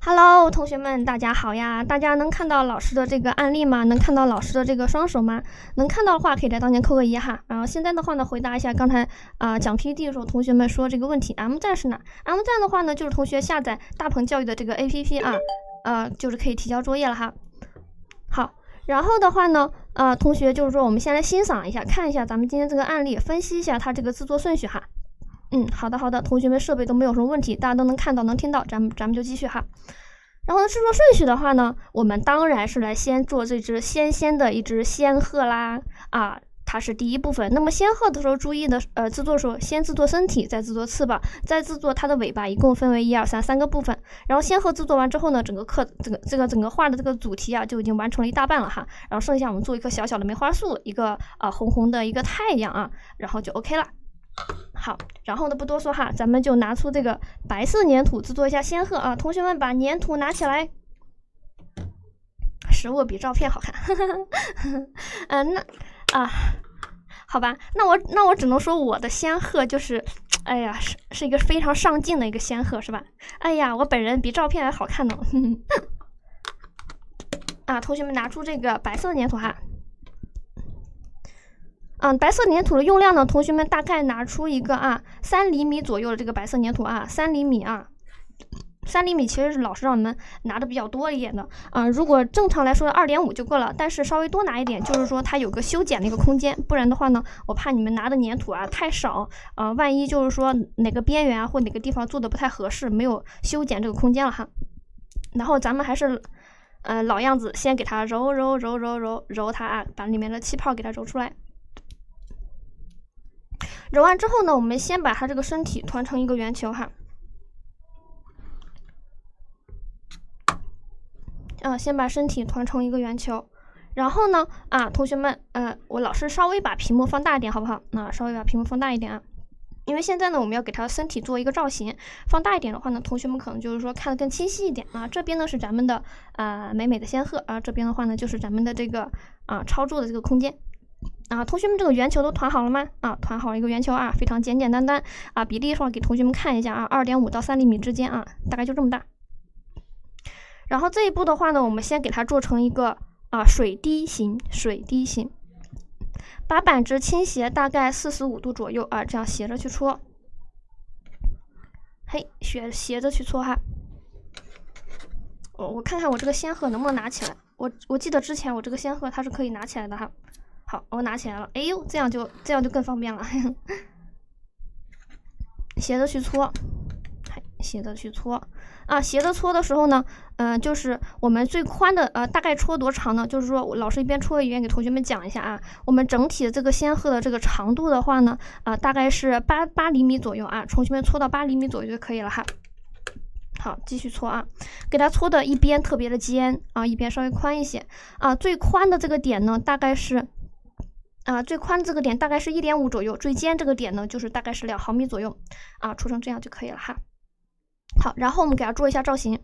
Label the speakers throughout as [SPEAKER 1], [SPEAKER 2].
[SPEAKER 1] Hello，同学们，大家好呀！大家能看到老师的这个案例吗？能看到老师的这个双手吗？能看到的话，可以在当前扣个一哈。然后现在的话呢，回答一下刚才讲 PPT 的时候同学们说这个问题 M 站是哪 ？M 站的话呢，就是同学下载大鹏教育的这个 APP 就是可以提交作业了哈。好，然后的话呢，同学就是说我们先来欣赏一下，看一下咱们今天这个案例，分析一下它这个制作顺序哈。好的，同学们设备都没有什么问题，大家都能看到能听到，咱们就继续哈。然后制作顺序的话呢，我们当然是来先做这只鲜的一只仙鹤啦它是第一部分。那么仙鹤的时候注意的制作的时候，先制作身体，再制作翅膀，再制作它的尾巴，一共分为1、2、3个部分。然后仙鹤制作完之后呢，整个整个画的这个主题就已经完成了一大半了哈。然后剩下我们做一棵小小的梅花树，一个红红的一个太阳然后就 OK 了。好，然后呢不多说哈，咱们就拿出这个白色粘土制作一下仙鹤同学们把粘土拿起来，实物比照片好看。好吧，那我只能说我的仙鹤就是，哎呀，是一个非常上镜的一个仙鹤是吧？哎呀，我本人比照片还好看呢。同学们拿出这个白色粘土哈。白色粘土的用量呢，同学们大概拿出一个3厘米左右的这个白色粘土3厘米3厘米其实是老师让我们拿的比较多一点的如果正常来说2.5就够了，但是稍微多拿一点，就是说它有个修剪的一个空间，不然的话呢，我怕你们拿的粘土太少万一就是说哪个边缘或哪个地方做的不太合适，没有修剪这个空间了哈。然后咱们还是老样子，先给它揉它把里面的气泡给它揉出来。揉完之后呢，我们先把它这个身体团成一个圆球哈。先把身体团成一个圆球，然后呢，同学们，我老师稍微把屏幕放大一点，好不好？稍微把屏幕放大一点因为现在呢，我们要给它身体做一个造型，放大一点的话呢，同学们可能就是说看得更清晰一点这边呢是咱们的美的仙鹤这边的话呢就是咱们的这个操作的这个空间。同学们这个圆球都团好了吗？团好一个圆球非常简单比例上给同学们看一下2.5到3厘米之间大概就这么大。然后这一步的话呢，我们先给它做成一个水滴形，把板直倾斜大概45度左右这样斜着去搓，斜着去搓哈。我看看我这个仙鹤能不能拿起来，我记得之前我这个仙鹤它是可以拿起来的哈。好，我拿起来了，哎呦，这样就更方便了。斜着去搓，斜着去搓斜着搓的时候呢，就是我们最宽的大概搓多长呢？就是说老师一边搓一边给同学们讲一下我们整体的这个仙鹤的这个长度的话呢，大概是8厘米左右同学们搓到8厘米左右就可以了哈。好，继续搓给它搓的一边特别的尖一边稍微宽一些最宽的这个点呢，大概是。最宽这个点大概是1.5左右，最尖这个点呢，就是大概是2毫米左右搓成这样就可以了哈。好，然后我们给它做一下造型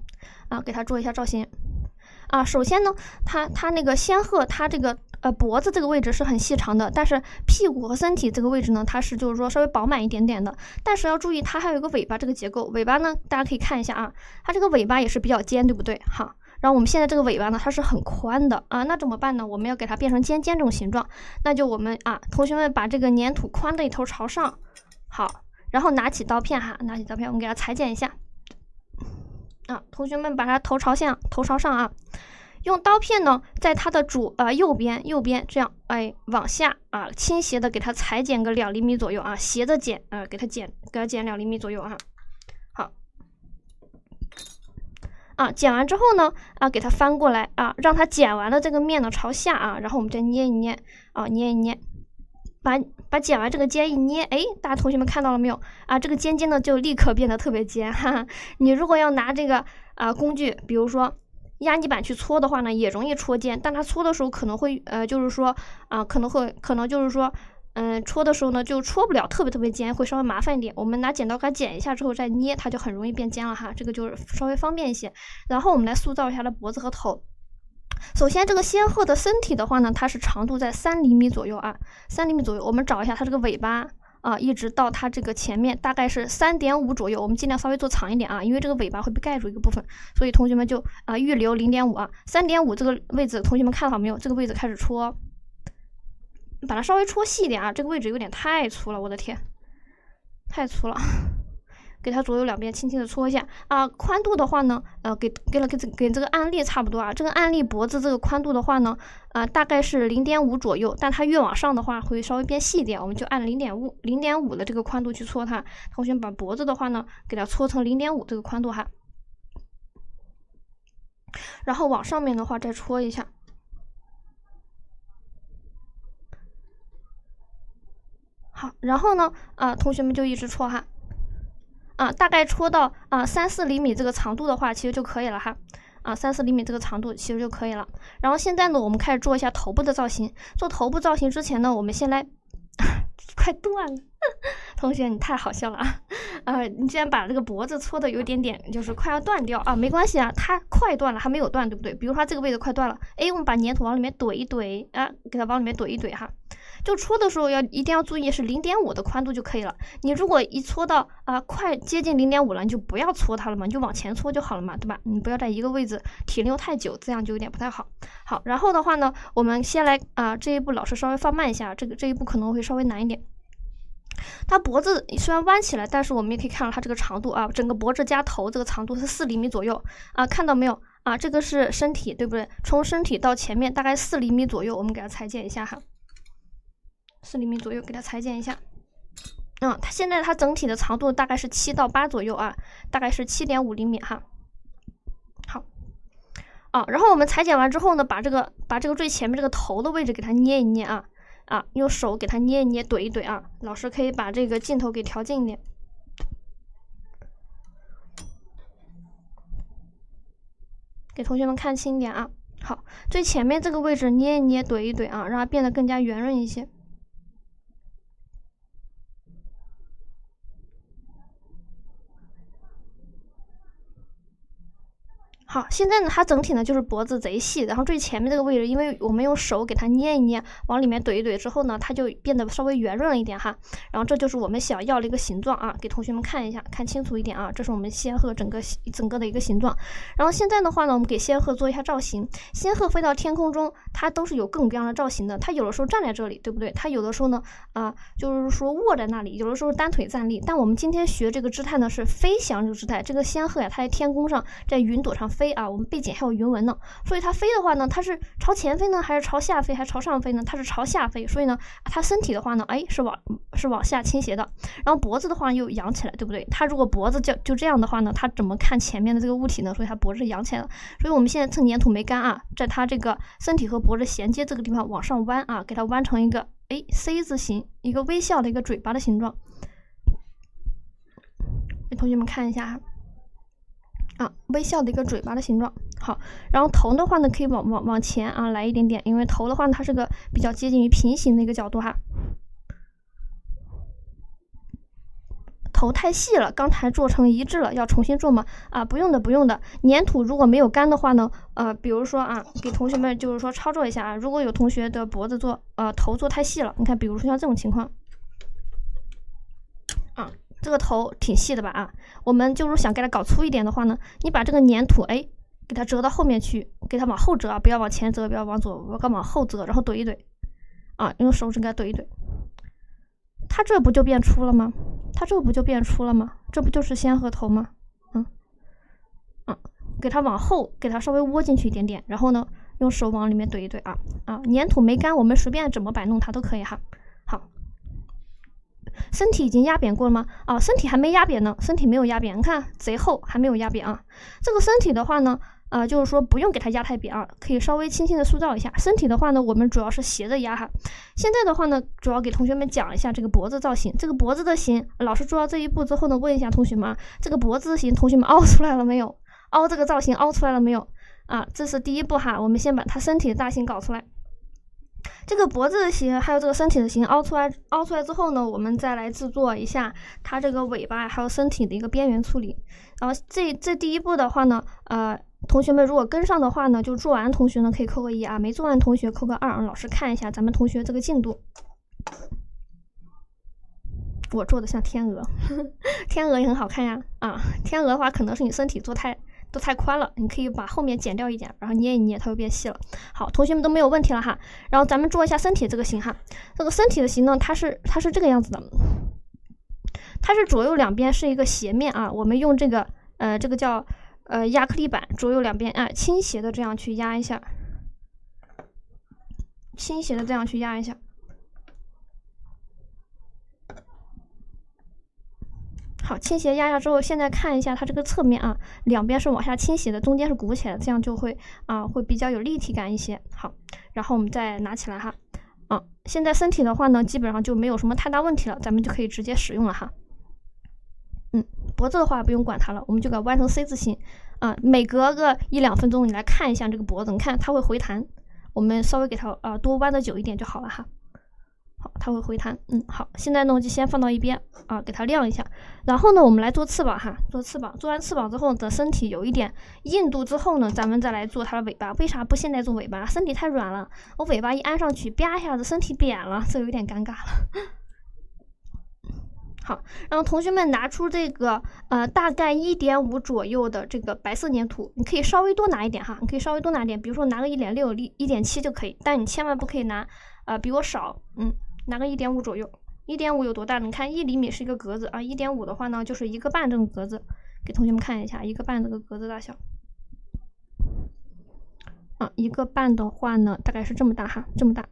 [SPEAKER 1] 首先呢，它那个仙鹤，它这个脖子这个位置是很细长的，但是屁股和身体这个位置呢，它是就是说稍微饱满一点点的。但是要注意，它还有一个尾巴这个结构，尾巴呢，大家可以看一下它这个尾巴也是比较尖，对不对？好。然后我们现在这个尾巴呢，它是很宽的那怎么办呢？我们要给它变成尖这种形状，那就我们同学们把这个粘土宽的一头朝上，好，然后拿起刀片我们给它裁剪一下同学们把它头朝上用刀片呢，在它的右边这样往下倾斜的给它裁剪个2厘米左右斜着剪给它剪2厘米左右剪完之后呢给它翻过来让它剪完的这个面呢朝下然后我们再捏一捏把剪完这个尖一捏，大家同学们看到了没有这个尖呢就立刻变得特别尖你如果要拿这个工具，比如说压泥板去搓的话呢，也容易搓尖，但它搓的时候可能会就是说可能就是说搓的时候呢就搓不了特别尖，会稍微麻烦一点。我们拿剪刀给它剪一下之后再捏，它就很容易变尖了哈，这个就是稍微方便一些。然后我们来塑造一下它的脖子和头。首先这个仙鹤的身体的话呢，它是长度在3厘米左右3厘米左右。我们找一下它这个尾巴一直到它这个前面大概是3.5左右，我们尽量稍微做长一点啊，因为这个尾巴会被盖住一个部分，所以同学们就预留0.5啊，3.5这个位置同学们看好没有？这个位置开始戳，把它稍微戳细一点啊，这个位置有点太粗了，我的天，太粗了。给它左右两边轻轻的搓一下啊，宽度的话呢，给这个案例差不多啊。这个案例脖子这个宽度的话呢，大概是0.5左右，但它越往上的话会稍微变细一点，我们就按0.5的这个宽度去搓它。同学们把脖子的话呢，给它搓成0.5这个宽度哈，然后往上面的话再搓一下。好，然后呢，同学们就一直搓哈。大概戳到3-4厘米这个长度的话，其实就可以了哈。3-4厘米这个长度其实就可以了。然后现在呢，我们开始做一下头部的造型。做头部造型之前呢，我们先来，快断了，同学你太好笑了啊！你竟然把这个脖子搓的有点就是快要断掉啊，没关系啊，它快断了还没有断，对不对？比如说它这个位置快断了，我们把粘土往里面怼一怼啊，给它往里面怼一怼哈。就搓的时候一定要注意是0.5的宽度就可以了。你如果一搓到快接近0.5了，你就不要搓它了嘛，你就往前搓就好了嘛，对吧？你不要在一个位置停留太久，这样就有点不太好。好，然后的话呢，我们先来这一步老师稍微放慢一下，这一步可能会稍微难一点。它脖子虽然弯起来，但是我们也可以看到它这个长度整个脖子加头这个长度是4厘米左右看到没有这个是身体，对不对？从身体到前面大概4厘米左右，我们给它裁剪一下哈。4厘米左右给它裁剪一下。它现在它整体的长度大概是7到8左右大概是7.5厘米哈。好，然后我们裁剪完之后呢，把这个最前面这个头的位置给它捏一捏用手给它捏一捏，怼一怼老师可以把这个镜头给调近一点，给同学们看清点好，最前面这个位置捏一捏，怼一怼让它变得更加圆润一些。好，现在呢，它整体呢就是脖子贼细，然后最前面这个位置，因为我们用手给它捏一捏，往里面怼一怼之后呢，它就变得稍微圆润了一点哈。然后这就是我们想要的一个形状给同学们看一下，看清楚一点这是我们仙鹤整个的一个形状。然后现在的话呢，我们给仙鹤做一下造型。仙鹤飞到天空中，它都是有各种各样的造型的。它有的时候站在这里，对不对？它有的时候呢，就是说卧在那里，有的时候单腿站立。但我们今天学这个姿态呢，是飞翔这个姿态。这个仙鹤呀，它在天空上，在云朵上飞我们背景还有云纹呢，所以它飞的话呢，它是朝前飞呢，还是朝下飞，还是朝上飞呢？它是朝下飞，所以呢，它身体的话呢，是往下倾斜的，然后脖子的话又扬起来，对不对？它如果脖子就这样的话呢，它怎么看前面的这个物体呢？所以它脖子是扬起来了。所以我们现在趁粘土没干在它这个身体和脖子衔接这个地方往上弯给它弯成一个C 字形，一个微笑的一个嘴巴的形状。给同学们看一下微笑的一个嘴巴的形状。好，然后头的话呢，可以往前来一点点，因为头的话呢，它是个比较接近于平行的一个角度哈。头太细了，刚才做成一致了，要重新做吗？不用的，不用的。粘土如果没有干的话呢，比如说给同学们就是说操作一下如果有同学的脖子头做太细了，你看，比如说像这种情况。这个头挺细的吧我们就是想给它搞粗一点的话呢，你把这个粘土给它折到后面去，给它往后折不要往前折，不要往左，往后折，然后怼一怼用手指给它怼一怼，它这不就变粗了吗？这不就是仙鹤头吗？给它往后，给它稍微窝进去一点点，然后呢，用手往里面怼一怼粘土没干，我们随便怎么摆弄它都可以哈。好。身体已经压扁过了吗？身体还没压扁呢，身体没有压扁，你看贼厚，还没有压扁这个身体的话呢，就是说不用给它压太扁可以稍微轻轻的塑造一下。身体的话呢，我们主要是斜着压哈。现在的话呢，主要给同学们讲一下这个脖子造型。这个脖子的形，老师做到这一步之后呢，问一下同学们这个脖子的形，同学们凹出来了没有？凹这个造型凹出来了没有？这是第一步哈，我们先把它身体的大形搞出来。这个脖子的形还有这个身体的形凹出来之后呢，我们再来制作一下它这个尾巴还有身体的一个边缘处理。然后这第一步的话呢，同学们如果跟上的话呢，就做完同学呢可以扣个1没做完同学扣个2，老师看一下咱们同学这个进度。我做的像天鹅，天鹅也很好看呀。天鹅的话可能是你身体都太宽了，你可以把后面剪掉一点，然后捏一捏，它会变细了。好，同学们都没有问题了哈。然后咱们做一下身体这个形哈。这个身体的形呢，它是这个样子的，它是左右两边是一个斜面啊。我们用这个叫亚克力板，左右两边倾斜的这样去压一下，倾斜的这样去压一下。好，倾斜压下之后，现在看一下它这个侧面啊，两边是往下倾斜的，中间是鼓起来的，这样就会会比较有立体感一些。好，然后我们再拿起来哈。现在身体的话呢，基本上就没有什么太大问题了，咱们就可以直接使用了哈。脖子的话不用管它了，我们就给它弯成 C 字形每隔个1-2分钟，你来看一下这个脖子，你看它会回弹，我们稍微给它多弯的久一点就好了哈。好，它会回弹。好，现在呢我就先放到一边给它晾一下。然后呢，我们来做翅膀哈，做翅膀。做完翅膀之后的身体有一点硬度之后呢，咱们再来做它的尾巴。为啥不现在做尾巴？身体太软了，我尾巴一安上去，啪一下子身体扁了，这有点尴尬了。好，然后同学们拿出这个大概1.5左右的这个白色粘土，你可以稍微多拿一点哈，你可以稍微多拿一点，比如说拿个1.6、1.7就可以，但你千万不可以拿比我少，拿个1.5左右。1.5有多大？你看1厘米是一个格子1.5的话呢，就是1个半这个格子，给同学们看一下1个半这个格子大小。1个半的话呢，大概是这么大哈，这么大。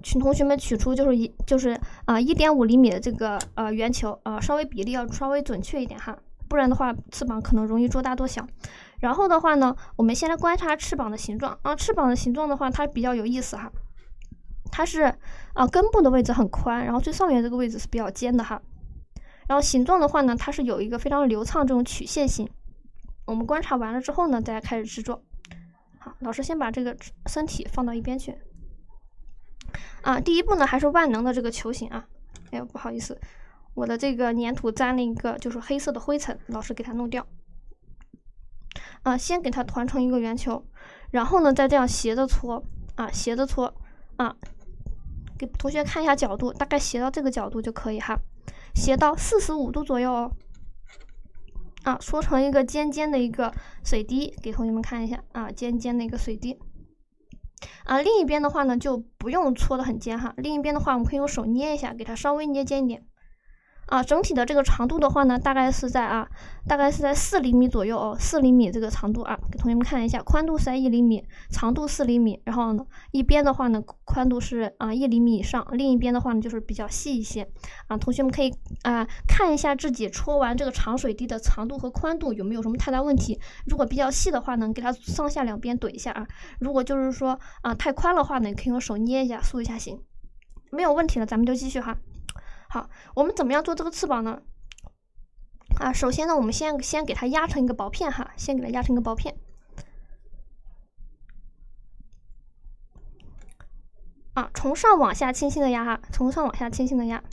[SPEAKER 1] 请同学们取出就是1.5厘米的这个圆球稍微比例要稍微准确一点哈，不然的话翅膀可能容易做大做小。然后的话呢，我们先来观察翅膀的形状翅膀的形状的话，它比较有意思哈。它是根部的位置很宽，然后最上面这个位置是比较尖的哈。然后形状的话呢，它是有一个非常流畅这种曲线型。我们观察完了之后呢，大家开始制作。好，老师先把这个身体放到一边去。第一步呢还是万能的这个球形哎呦不好意思，我的这个粘土沾了一个就是黑色的灰尘，老师给它弄掉。先给它团成一个圆球，然后呢再这样斜着搓斜着搓给同学看一下角度，大概斜到这个角度就可以哈，斜到45度左右哦。搓成一个尖尖的一个水滴，给同学们看一下尖尖的一个水滴。另一边的话呢就不用搓的很尖哈，另一边的话我们可以用手捏一下，给它稍微捏尖一点。整体的这个长度的话呢，大概是在4厘米左右哦，4厘米这个长度给同学们看一下，宽度是在1厘米，长度4厘米，然后呢一边的话呢宽度是1厘米以上，另一边的话呢就是比较细一些同学们可以看一下自己搓完这个长水滴的长度和宽度有没有什么太大问题。如果比较细的话呢，给它上下两边怼一下如果就是说太宽的话呢，你可以用手捏一下塑一下形。没有问题了，咱们就继续哈。好，我们怎么样做这个翅膀呢？首先呢，我们先给它压成一个薄片哈，先给它压成一个薄片。从上往下轻轻的压哈，从上往下轻轻的压。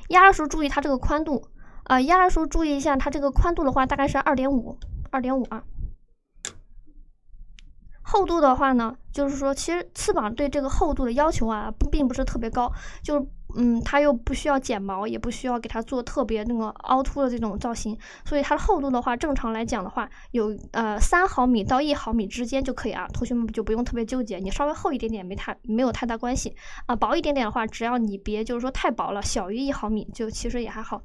[SPEAKER 1] 压的时候注意它这个宽度压的时候注意一下它这个宽度的话，大概是2.5厚度的话呢，就是说其实翅膀对这个厚度的要求并不是特别高，就是它又不需要剪毛，也不需要给它做特别那个凹凸的这种造型，所以它的厚度的话，正常来讲的话，有3毫米到1毫米之间就可以同学们就不用特别纠结，你稍微厚一点点没有太大关系薄一点点的话，只要你别就是说太薄了，小于1毫米就其实也还好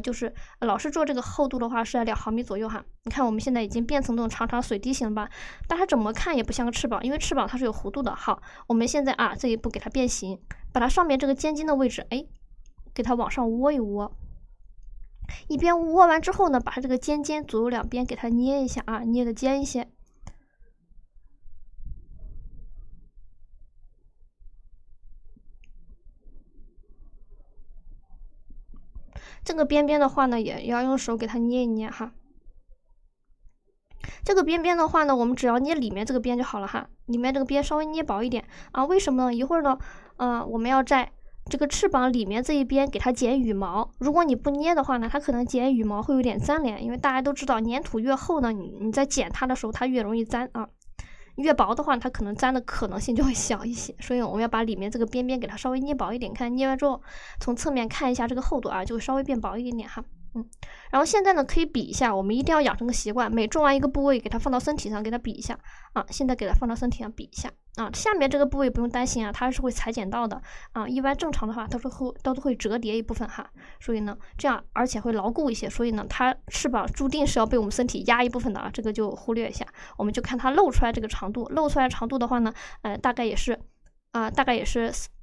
[SPEAKER 1] 就是老师做这个厚度的话是在2毫米左右哈。你看我们现在已经变成这种长长水滴形了吧，但它怎么看也不像个翅膀，因为翅膀它是有弧度的。好，我们现在这一步给它变形，把它上面这个尖尖的位置给它往上窝一窝，一边窝完之后呢，把它这个尖尖左右两边给它捏一下捏的尖一些。这个边边的话呢，也要用手给它捏一捏哈。这个边边的话呢，我们只要捏里面这个边就好了哈，里面这个边稍微捏薄一点为什么呢？一会儿呢我们要在这个翅膀里面这一边给它剪羽毛，如果你不捏的话呢，它可能剪羽毛会有点粘连，因为大家都知道粘土越厚呢，你在剪它的时候它越容易粘越薄的话，它可能粘的可能性就会小一些，所以我们要把里面这个边边给它稍微捏薄一点。看捏完之后，从侧面看一下这个厚度啊，就会稍微变薄一点点哈。然后现在呢，可以比一下，我们一定要养成个习惯，每种完一个部位，给它放到身体上，给它比一下啊。现在给它放到身体上比一下啊。下面这个部位不用担心啊，它是会裁剪到的啊。一般正常的话，都是会折叠一部分哈。所以呢，这样而且会牢固一些。所以呢，它翅膀注定是要被我们身体压一部分的啊，这个就忽略一下。我们就看它露出来这个长度，露出来长度的话呢，大概也是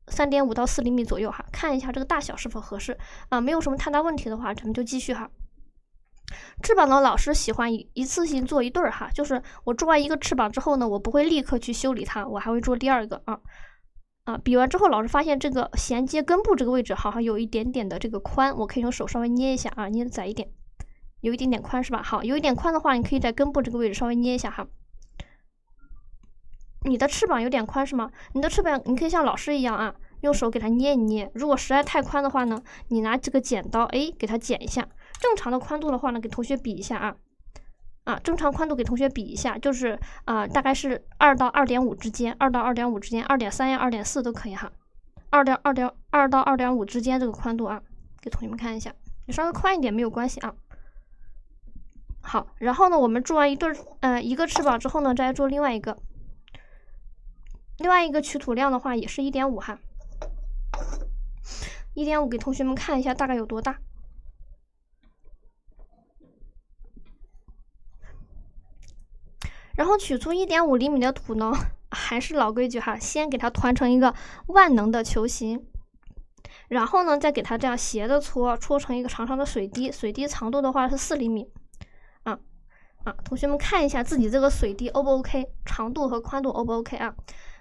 [SPEAKER 1] 3.5到4厘米左右哈，看一下这个大小是否合适啊，没有什么太大问题的话，咱们就继续哈。翅膀呢，老师喜欢一次性做一对儿哈，就是我做完一个翅膀之后呢，我不会立刻去修理它，我还会做第二个比完之后，老师发现这个衔接根部这个位置好像有一点点的这个宽，我可以用手稍微捏一下啊，捏的窄一点，有一点点宽是吧？好，有一点宽的话，你可以在根部这个位置稍微捏一下哈。你的翅膀有点宽是吗？你的翅膀你可以像老师一样啊，用手给它捏一捏。如果实在太宽的话呢，你拿这个剪刀给它剪一下。正常的宽度的话呢，给同学比一下正常宽度给同学比一下，就是大概是2到2.5之间，2到2.5之间，2.3呀、2.4都可以哈。2到2.5之间这个宽度啊，给同学们看一下，你稍微宽一点没有关系啊。好，然后呢，我们做完一个翅膀之后呢，再做另外一个取土量的话也是1.5哈，1.5给同学们看一下大概有多大。然后取出1.5厘米的土呢，还是老规矩哈，先给它团成一个万能的球形，然后呢，再给它这样斜着搓成一个长长的水滴，水滴长度的话是4厘米同学们看一下自己这个水滴 O 不 OK， 长度和宽度 O 不 OK 啊？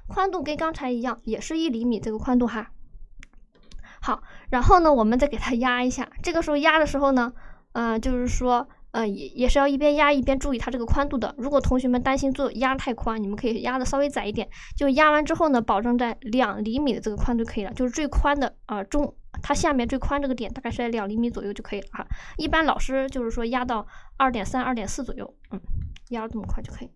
[SPEAKER 1] 宽度跟刚才一样，也是1厘米这个宽度哈。好，然后呢，我们再给它压一下。这个时候压的时候呢，就是说，也是要一边压一边注意它这个宽度的。如果同学们担心压太宽，你们可以压的稍微窄一点。就压完之后呢，保证在2厘米的这个宽度就可以了，就是最宽的它下面最宽这个点大概是在2厘米左右就可以了哈。一般老师就是说压到2.3、2.4左右，压到这么宽就可以。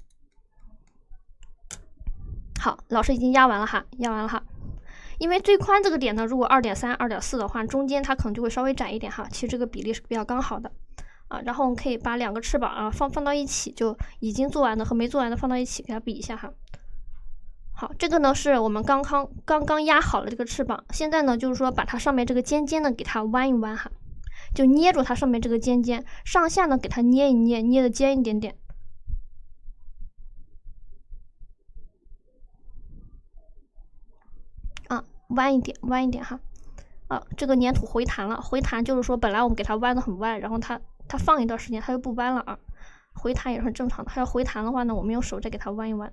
[SPEAKER 1] 好，老师已经压完了哈，因为最宽这个点呢，如果2.3、2.4的话，中间它可能就会稍微窄一点哈。其实这个比例是比较刚好的然后我们可以把2个翅膀放到一起，就已经做完的和没做完的放到一起，给它比一下哈。好，这个呢是我们刚刚压好了这个翅膀，现在呢就是说把它上面这个尖尖呢给它弯一弯哈，就捏住它上面这个尖尖，上下呢给它捏一捏，捏的尖一点点。弯一点哈。这个粘土回弹了，回弹就是说本来我们给它弯的很弯，然后它放一段时间它就不弯了啊，回弹也是很正常的。它要回弹的话呢，我们用手再给它弯一弯。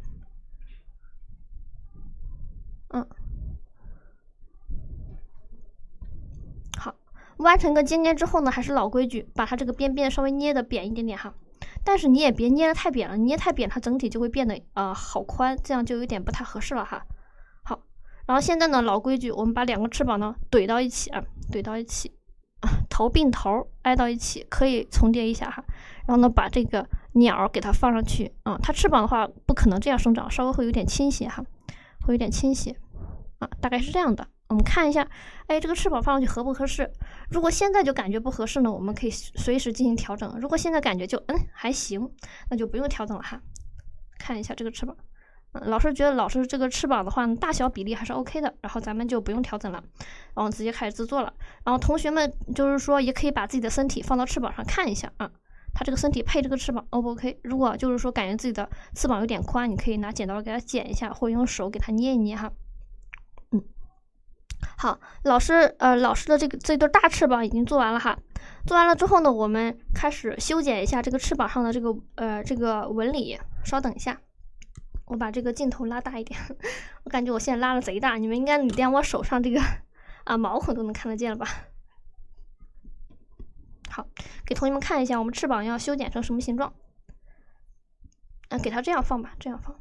[SPEAKER 1] 好，弯成个尖尖之后呢，还是老规矩，把它这个边边稍微捏的扁一点点哈。但是你也别捏的太扁了，捏太扁它整体就会变得好宽，这样就有点不太合适了哈。好，然后现在呢，老规矩，我们把2个翅膀呢怼到一起头并头挨到一起，可以重叠一下哈。然后呢，把这个鸟给它放上去它翅膀的话不可能这样生长，稍微会有点倾斜哈，会有点倾斜大概是这样的。我们看一下，这个翅膀放上去合不合适？如果现在就感觉不合适呢，我们可以随时进行调整。如果现在感觉就还行，那就不用调整了哈。看一下这个翅膀，老师觉得老师这个翅膀的话大小比例还是 OK 的，然后咱们就不用调整了，然后直接开始制作了。然后同学们就是说也可以把自己的身体放到翅膀上看一下它这个身体配这个翅膀 O 不 OK？ 如果就是说感觉自己的翅膀有点宽，你可以拿剪刀给它剪一下，或者用手给它捏一捏哈。好，老师的这对大翅膀已经做完了哈。做完了之后呢，我们开始修剪一下这个翅膀上的这个纹理。稍等一下，我把这个镜头拉大一点，我感觉我现在拉的贼大，你们应该连我手上这个毛孔都能看得见了吧？好，给同学们看一下我们翅膀要修剪成什么形状。给它这样放吧，这样放。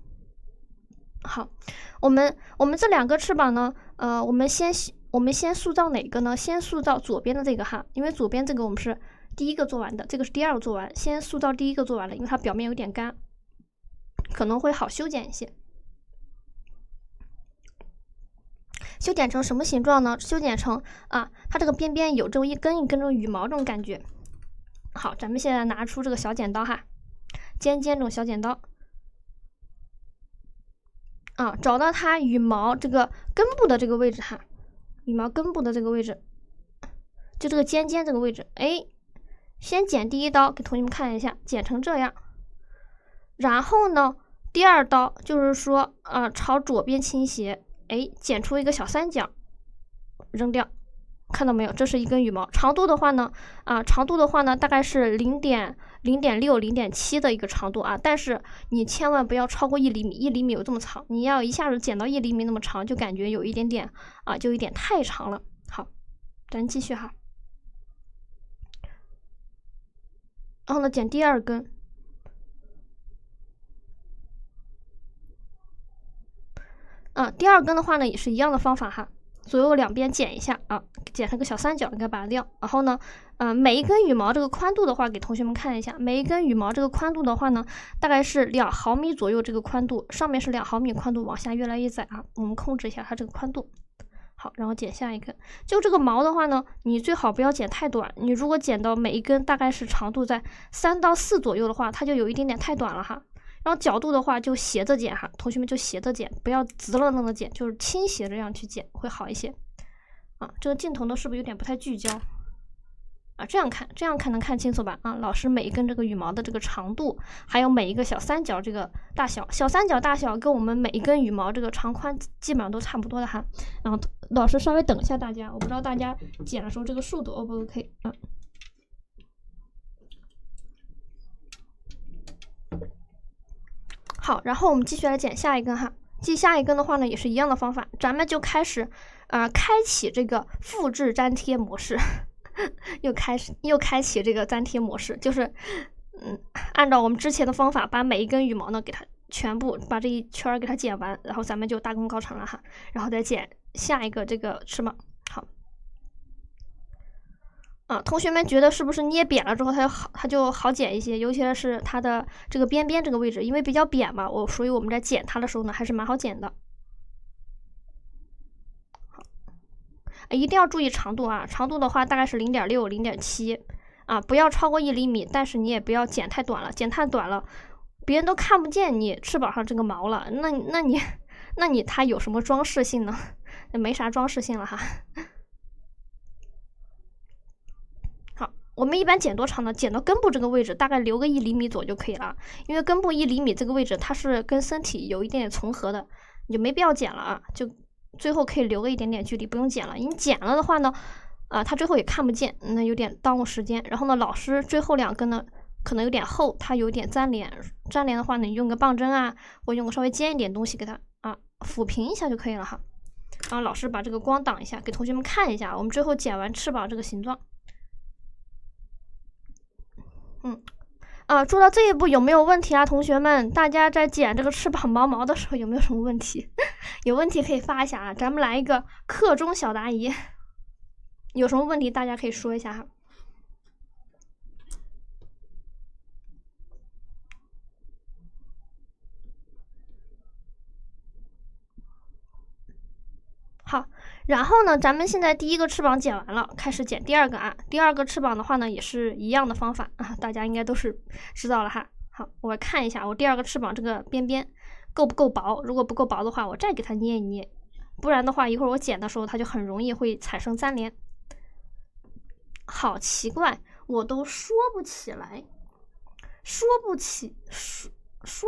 [SPEAKER 1] 好，我们这2个翅膀呢，我们先塑造哪个呢？先塑造左边的这个哈，因为左边这个我们是第1个做完的，这个是第2个做完，先塑造第1个做完了，因为它表面有点干。可能会好修剪一些。修剪成什么形状呢？修剪成它这个边边有这种一根一根这种羽毛这种感觉。好，咱们现在拿出这个小剪刀哈，尖这种小剪刀找到它羽毛这个根部的这个位置哈，羽毛根部的这个位置，就这个尖这个位置，先剪第一刀，给同学们看一下，剪成这样。然后呢，第二刀就是说朝左边倾斜。剪出一个小三角，扔掉，看到没有？这是一根羽毛。长度的话呢，大概是0.6、0.7的一个长度啊。但是你千万不要超过1厘米，1厘米有这么长，你要一下子剪到1厘米那么长，就感觉有一点点就有点太长了。好，咱继续哈。然后呢，剪第二根。第二根的话呢，也是一样的方法哈，左右两边剪一下剪成个小三角，应该把它掉。然后呢，每一根羽毛这个宽度的话，给同学们看一下，每一根羽毛这个宽度的话呢，大概是2毫米左右这个宽度，上面是2毫米宽度，往下越来越窄我们控制一下它这个宽度。好，然后剪下一根。就这个毛的话呢，你最好不要剪太短，你如果剪到每一根大概是长度在3到4左右的话，它就有一点点太短了哈。然后角度的话就斜着剪哈，同学们就斜着剪，不要直愣愣的剪，就是倾斜着这样去剪会好一些。这个镜头呢是不是有点不太聚焦？这样看能看清楚吧？老师每一根这个羽毛的这个长度，还有每一个小三角这个大小，小三角大小跟我们每一根羽毛这个长宽基本上都差不多的哈。然后老师稍微等一下大家，我不知道大家剪的时候这个速度 O 不 OK 好，然后我们继续来剪下一根哈。下一根的话呢，也是一样的方法，咱们就开始开启这个复制粘贴模式，又开启这个粘贴模式，就是按照我们之前的方法，把每一根羽毛呢给它全部把这一圈给它剪完，然后咱们就大功告成了哈。然后再剪下一个这个翅膀。好。同学们觉得是不是捏扁了之后它就好剪一些，尤其是它的这个边边这个位置，因为比较扁嘛，所以我们在剪它的时候呢还是蛮好剪的。好，一定要注意长度长度的话大概是0.6、0.7不要超过1厘米，但是你也不要剪太短了，剪太短了别人都看不见你翅膀上这个毛了，那你它有什么装饰性呢？没啥装饰性了哈。我们一般剪多长呢？剪到根部这个位置，大概留个1厘米左右就可以了。因为根部1厘米这个位置，它是跟身体有一点点重合的，你就没必要剪了就最后可以留个一点点距离，不用剪了。你剪了的话呢，它最后也看不见，那有点耽误时间。然后呢，老师最后2根呢，可能有点厚，它有点粘连。粘连的话呢，你用个棒针或用个稍微尖一点东西给它抚平一下就可以了哈。然后老师把这个光挡一下，给同学们看一下，我们最后剪完翅膀这个形状。做到这一步有没有问题同学们，大家在剪这个翅膀毛的时候有没有什么问题？有问题可以发一下咱们来一个课中小答疑，有什么问题大家可以说一下哈。好，然后呢，咱们现在第一个翅膀剪完了，开始剪第二个第二个翅膀的话呢，也是一样的方法大家应该都是知道了哈。好，我看一下我第二个翅膀这个边边够不够薄，如果不够薄的话，我再给它捏一捏，不然的话一会儿我剪的时候它就很容易会产生粘连。好奇怪，我都说不起来，说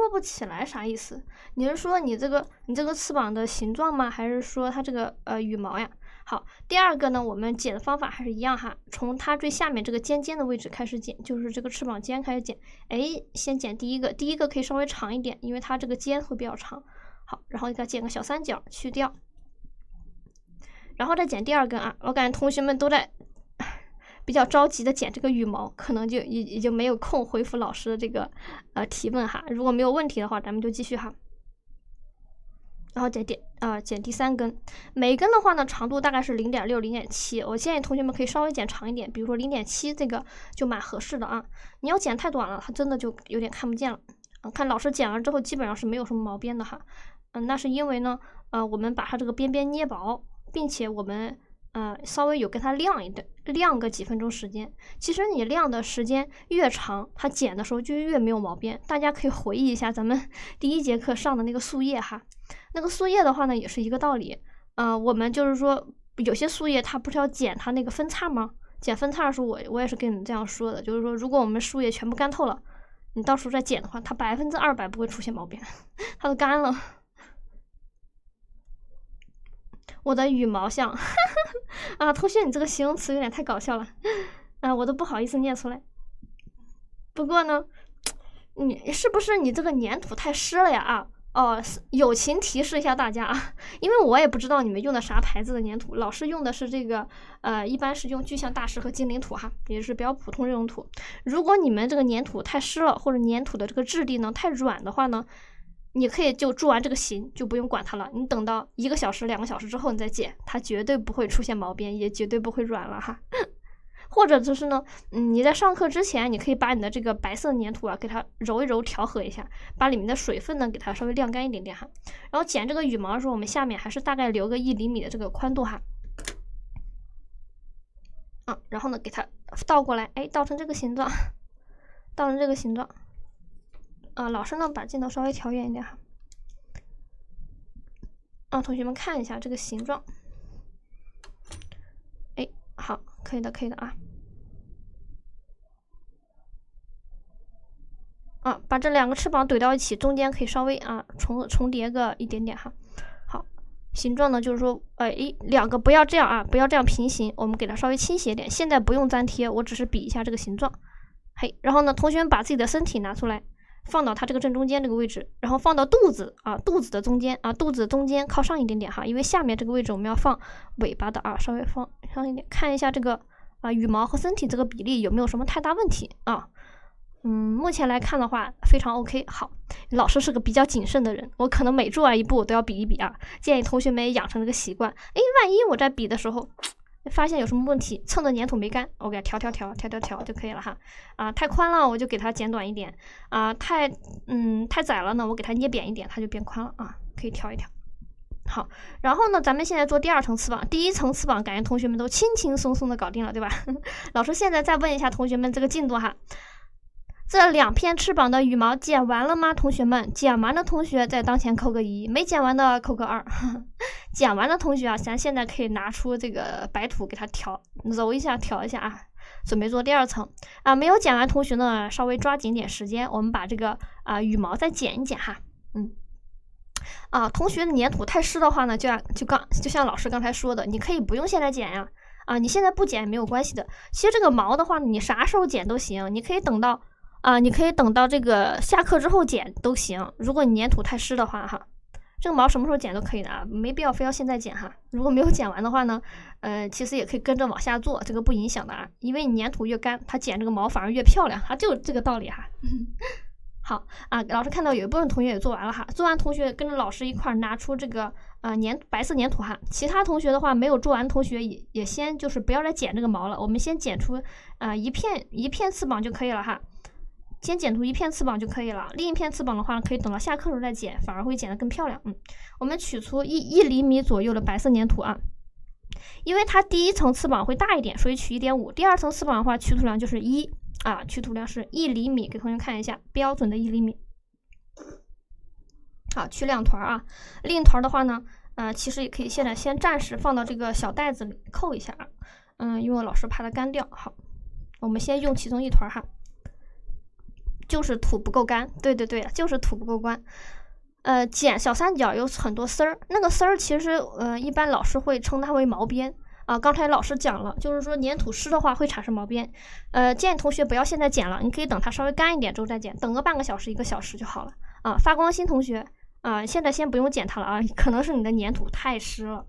[SPEAKER 1] 不起来啥意思？你是说你这个翅膀的形状吗？还是说它这个羽毛呀？好，第二个呢，我们剪的方法还是一样哈，从它最下面这个尖的位置开始剪，就是这个翅膀尖开始剪。先剪第一个可以稍微长一点，因为它这个尖会比较长。好，然后给它剪个小三角去掉，然后再剪第二根我感觉同学们都在比较着急的剪这个羽毛，可能就也就没有空回复老师的这个提问哈。如果没有问题的话，咱们就继续哈。然后剪第三根，每一根的话呢，长度大概是0.6、0.7。我建议同学们可以稍微剪长一点，比如说0.7，这个就蛮合适的你要剪太短了，它真的就有点看不见了看老师剪了之后基本上是没有什么毛边的哈。那是因为呢，我们把它这个边边捏薄，并且我们稍微有给它晾个几分钟时间。其实你晾的时间越长，它剪的时候就越没有毛边。大家可以回忆一下咱们第1节课上的那个树叶哈，那个树叶的话呢也是一个道理。我们就是说有些树叶它不是要剪它那个分叉吗？剪分叉的时候我也是跟你们这样说的，就是说如果我们树叶全部干透了，你到时候再剪的话，它200%不会出现毛边，它都干了。我的羽毛像啊，同学，你这个形容词有点太搞笑了我都不好意思念出来。不过呢，你是不是你这个粘土太湿了呀？友情提示一下大家啊，因为我也不知道你们用的啥牌子的粘土，老师用的是这个一般是用巨象大石和精灵土哈，也是比较普通这种土。如果你们这个粘土太湿了，或者粘土的这个质地呢太软的话呢，你可以就做完这个形，就不用管它了。你等到1个小时、2个小时之后你再剪，它绝对不会出现毛边，也绝对不会软了哈。或者就是呢，你在上课之前，你可以把你的这个白色的粘土给它揉一揉，调和一下，把里面的水分呢给它稍微晾干一点点哈。然后剪这个羽毛的时候，我们下面还是大概留个1厘米的这个宽度哈。然后呢给它倒过来，倒成这个形状，倒成这个形状。老师呢把镜头稍微调远一点哈，让同学们看一下这个形状。好，可以的，可以的把这2个翅膀怼到一起，中间可以稍微重叠个一点点哈。好，形状呢就是说2个不要这样不要这样平行，我们给它稍微倾斜一点。现在不用粘贴，我只是比一下这个形状。然后呢，同学们把自己的身体拿出来，放到它这个正中间这个位置，然后放到肚子肚子的中间肚子中间靠上一点点哈，因为下面这个位置我们要放尾巴的稍微放上一点，看一下这个羽毛和身体这个比例有没有什么太大问题目前来看的话非常 OK。 好，老师是个比较谨慎的人，我可能每做完一步我都要比一比建议同学们也养成这个习惯。万一我在比的时候发现有什么问题，蹭的粘土没干，我给它调就可以了哈。太宽了我就给它剪短一点太窄了呢我给它捏扁一点，它就变宽了可以调一调。好，然后呢咱们现在做第2层翅膀。第1层翅膀感觉同学们都轻轻松松的搞定了，对吧？老师现在再问一下同学们这个进度哈，这2片翅膀的羽毛剪完了吗？同学们，剪完的同学在当前扣个1，没剪完的扣个2。剪完的同学咱现在可以拿出这个白土给它揉一下调一下准备做第2层没有剪完同学呢稍微抓紧点时间，我们把这个羽毛再剪一剪哈。同学的粘土太湿的话呢，就像老师刚才说的，你可以不用现在剪呀你现在不剪也没有关系的。其实这个毛的话你啥时候剪都行，你可以等到这个下课之后剪都行。如果你粘土太湿的话哈，这个毛什么时候剪都可以的没必要非要现在剪哈。如果没有剪完的话呢其实也可以跟着往下做，这个不影响的因为你粘土越干，它剪这个毛反而越漂亮，它就这个道理哈。好老师看到有一部分同学也做完了哈，做完同学跟着老师一块拿出这个白色粘土哈。其他同学的话没有做完同学也先就是不要再剪这个毛了，我们先剪出一片翅膀就可以了哈。先剪出1片翅膀就可以了，另一片翅膀的话可以等到下课时候再剪，反而会剪得更漂亮。我们取出1厘米左右的白色粘土因为它第1层翅膀会大一点，所以取 1.5。 第2层翅膀的话取土量就是1取土量是1厘米，给同学看一下标准的1厘米。好，取2团另一团的话呢其实也可以现在先暂时放到这个小袋子里扣一下因为老师怕它干掉。好，我们先用其中1团哈，就是土不够干，对，就是土不够干。剪小三角有很多丝儿，那个丝儿其实一般老师会称它为毛边刚才老师讲了，就是说粘土湿的话会产生毛边。建议同学不要现在剪了，你可以等它稍微干一点之后再剪，等个半个小时1个小时就好了发光芯同学现在先不用剪它了可能是你的粘土太湿了，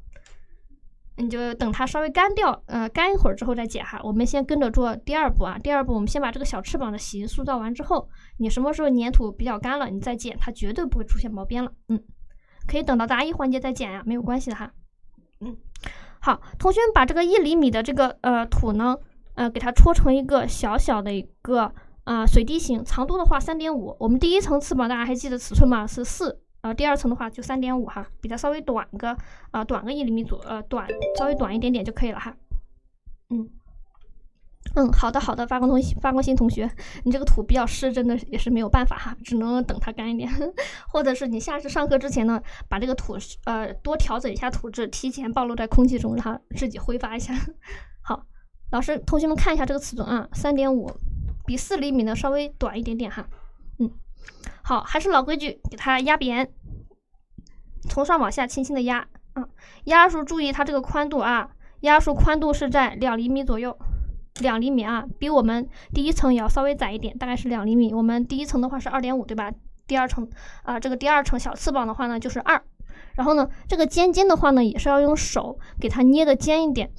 [SPEAKER 1] 你就等它稍微干掉干一会儿之后再剪哈。我们先跟着做第2步第2步我们先把这个小翅膀的形塑造完之后，你什么时候粘土比较干了你再剪，它绝对不会出现毛边了可以等到答疑环节再剪没有关系的哈。好，同学们把这个1厘米的这个土呢给它戳成一个小小的一个水滴型，长度的话3.5。我们第一层翅膀大家还记得尺寸吗？是4。第二层的话就3.5哈，比它稍微短个1厘米稍微短一点点就可以了哈。好的，发光新同学，你这个土比较湿，真的也是没有办法哈，只能等它干一点，或者是你下次上课之前呢，把这个土多调整一下土质，提前暴露在空气中，让它自己挥发一下。好，同学们看一下这个尺寸啊，3.5，比4厘米呢稍微短一点点哈。好，还是老规矩，给它压扁，从上往下轻轻的压压时候注意它这个宽度啊，压缩宽度是在2厘米左右。2厘米啊，比我们第一层也要稍微窄一点，大概是2厘米。我们第一层的话是2.5，对吧？第二层这个第二层小翅膀的话呢就是2。然后呢，这个尖尖的话呢也是要用手给它捏的尖一点，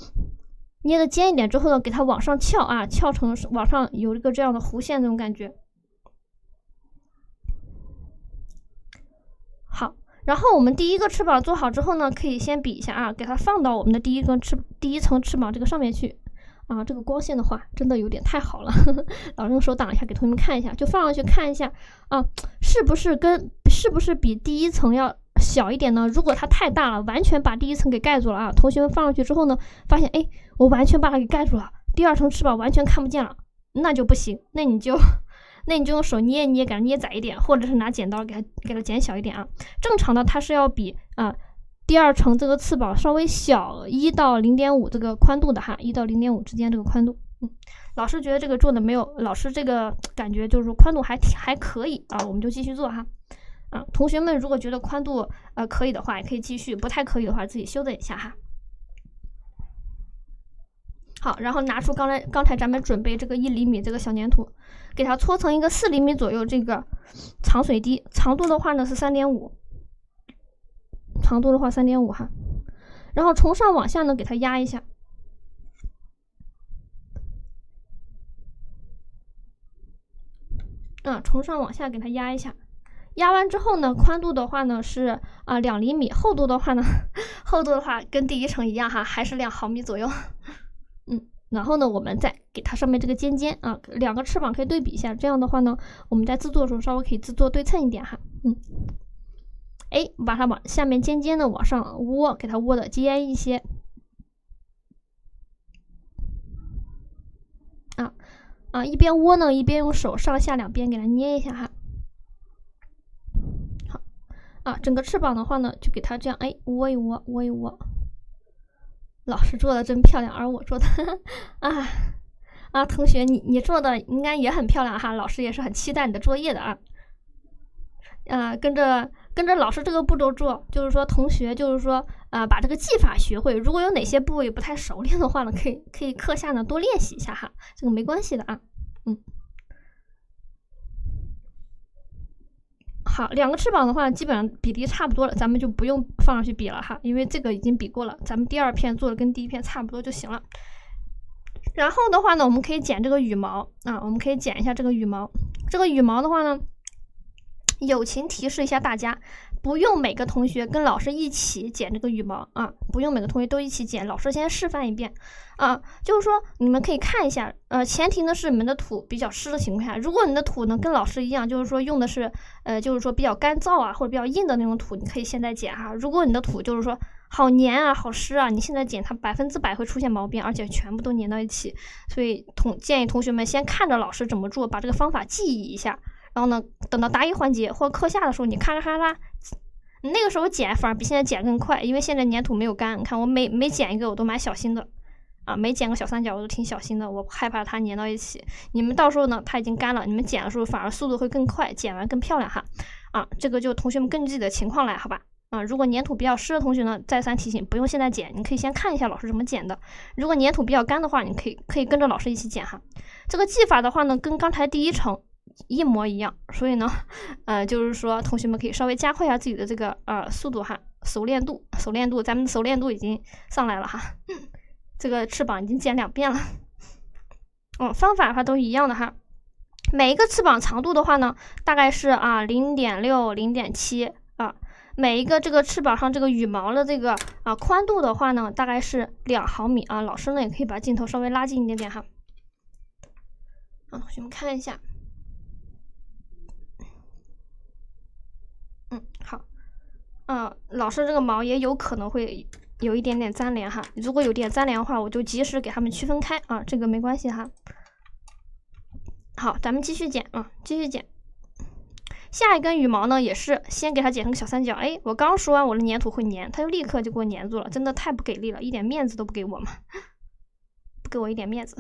[SPEAKER 1] 捏的尖一点之后呢，给它往上翘啊，翘成往上有一个这样的弧线这种感觉。好，然后我们第一个翅膀做好之后呢，可以先比一下啊，给它放到我们的第一层翅膀这个上面去。这个光线的话真的有点太好了，老师用手挡一下给同学们看一下，就放上去看一下是不是比第一层要小一点呢？如果它太大了，完全把第一层给盖住了同学们放上去之后呢，发现我完全把它给盖住了，第二层翅膀完全看不见了，那就不行，那你就用手捏一捏，给它捏窄一点，或者是拿剪刀给它剪小一点啊。正常的它是要比第二层这个翅膀稍微小1到0.5这个宽度的哈，1到0.5之间这个宽度。老师觉得这个做的没有，老师这个感觉就是说宽度还可以我们就继续做哈。同学们如果觉得宽度可以的话，也可以继续；不太可以的话，自己修正一下哈。好，然后拿出刚才咱们准备这个1厘米这个小粘土，给它搓成一个4厘米左右这个长水滴，长度的话呢是3.5。长度的话3.5哈，然后从上往下呢给它压一下，从上往下给它压一下，压完之后呢，宽度的话呢是2厘米，厚度的话跟第一层一样哈，还是2毫米左右。然后呢，我们再给它上面这个尖尖两个翅膀可以对比一下，这样的话呢，我们在制作的时候稍微可以制作对称一点哈。把它往下面尖尖的往上窝，给它窝的尖一些一边窝呢，一边用手上下两边给它捏一下哈。好整个翅膀的话呢，就给它这样窝一窝，窝一窝。老师做的真漂亮，而我做的同学你做的应该也很漂亮哈，老师也是很期待你的作业的跟着老师这个步骤做，就是说同学就是说把这个技法学会，如果有哪些部位不太熟练的话呢，可以课下呢多练习一下哈，这个没关系的好，两个翅膀的话基本上比例差不多了，咱们就不用放上去比了哈，因为这个已经比过了，咱们第二片做的跟第一片差不多就行了。然后的话呢，我们可以剪这个羽毛我们可以剪一下这个羽毛。这个羽毛的话呢，友情提示一下大家，不用每个同学跟老师一起剪这个羽毛不用每个同学都一起剪，老师先示范一遍就是说你们可以看一下前提呢是你们的土比较湿的情况下，如果你的土呢跟老师一样，就是说用的是就是说比较干燥或者比较硬的那种土，你可以现在剪哈。如果你的土就是说好黏好湿你现在剪它100%会出现毛病，而且全部都粘到一起，所以建议同学们先看着老师怎么做，把这个方法记忆一下，然后呢等到答疑环节或课下的时候，你咔咔咔那个时候剪反而比现在剪更快，因为现在粘土没有干。你看我每剪一个我都蛮小心的每剪个小三角我都挺小心的，我害怕它粘到一起。你们到时候呢它已经干了，你们剪的时候反而速度会更快，剪完更漂亮哈这个就同学们根据自己的情况来好吧如果粘土比较湿的同学呢，再三提醒不用现在剪，你可以先看一下老师怎么剪的。如果粘土比较干的话，你可以跟着老师一起剪哈。这个技法的话呢跟刚才第一层一模一样，所以呢就是说同学们可以稍微加快一下自己的这个速度哈，熟练度，咱们的熟练度已经上来了哈。这个翅膀已经剪2遍了方法的话都是一样的哈。每一个翅膀长度的话呢大概是0.6 0.7每一个这个翅膀上这个羽毛的这个宽度的话呢大概是2毫米老师呢也可以把镜头稍微拉近一点点哈同学们看一下老师这个毛也有可能会有一点点粘连哈，如果有点粘连的话，我就及时给它们区分开啊，这个没关系哈。好，咱们继续剪啊，继续剪。下一根羽毛呢，也是先给它剪成个小三角。哎，我刚说完我的粘土会粘，它就立刻就给我粘住了，真的太不给力了，一点面子都不给我嘛，不给我一点面子。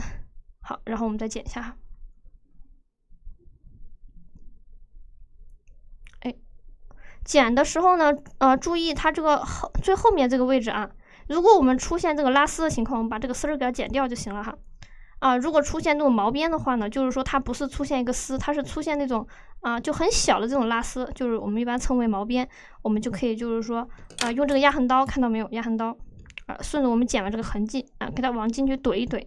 [SPEAKER 1] 好，然后我们再剪一下哈。哎，剪的时候呢，注意它这个最后面这个位置啊，如果我们出现这个拉丝的情况，我们把这个丝儿给它剪掉就行了哈。如果出现这种毛边的话呢，就是说它不是出现一个丝，它是出现那种就很小的这种拉丝，就是我们一般称为毛边，我们就可以就是说用这个压痕刀，看到没有？压痕刀顺着我们剪完这个痕迹给它往进去怼一怼，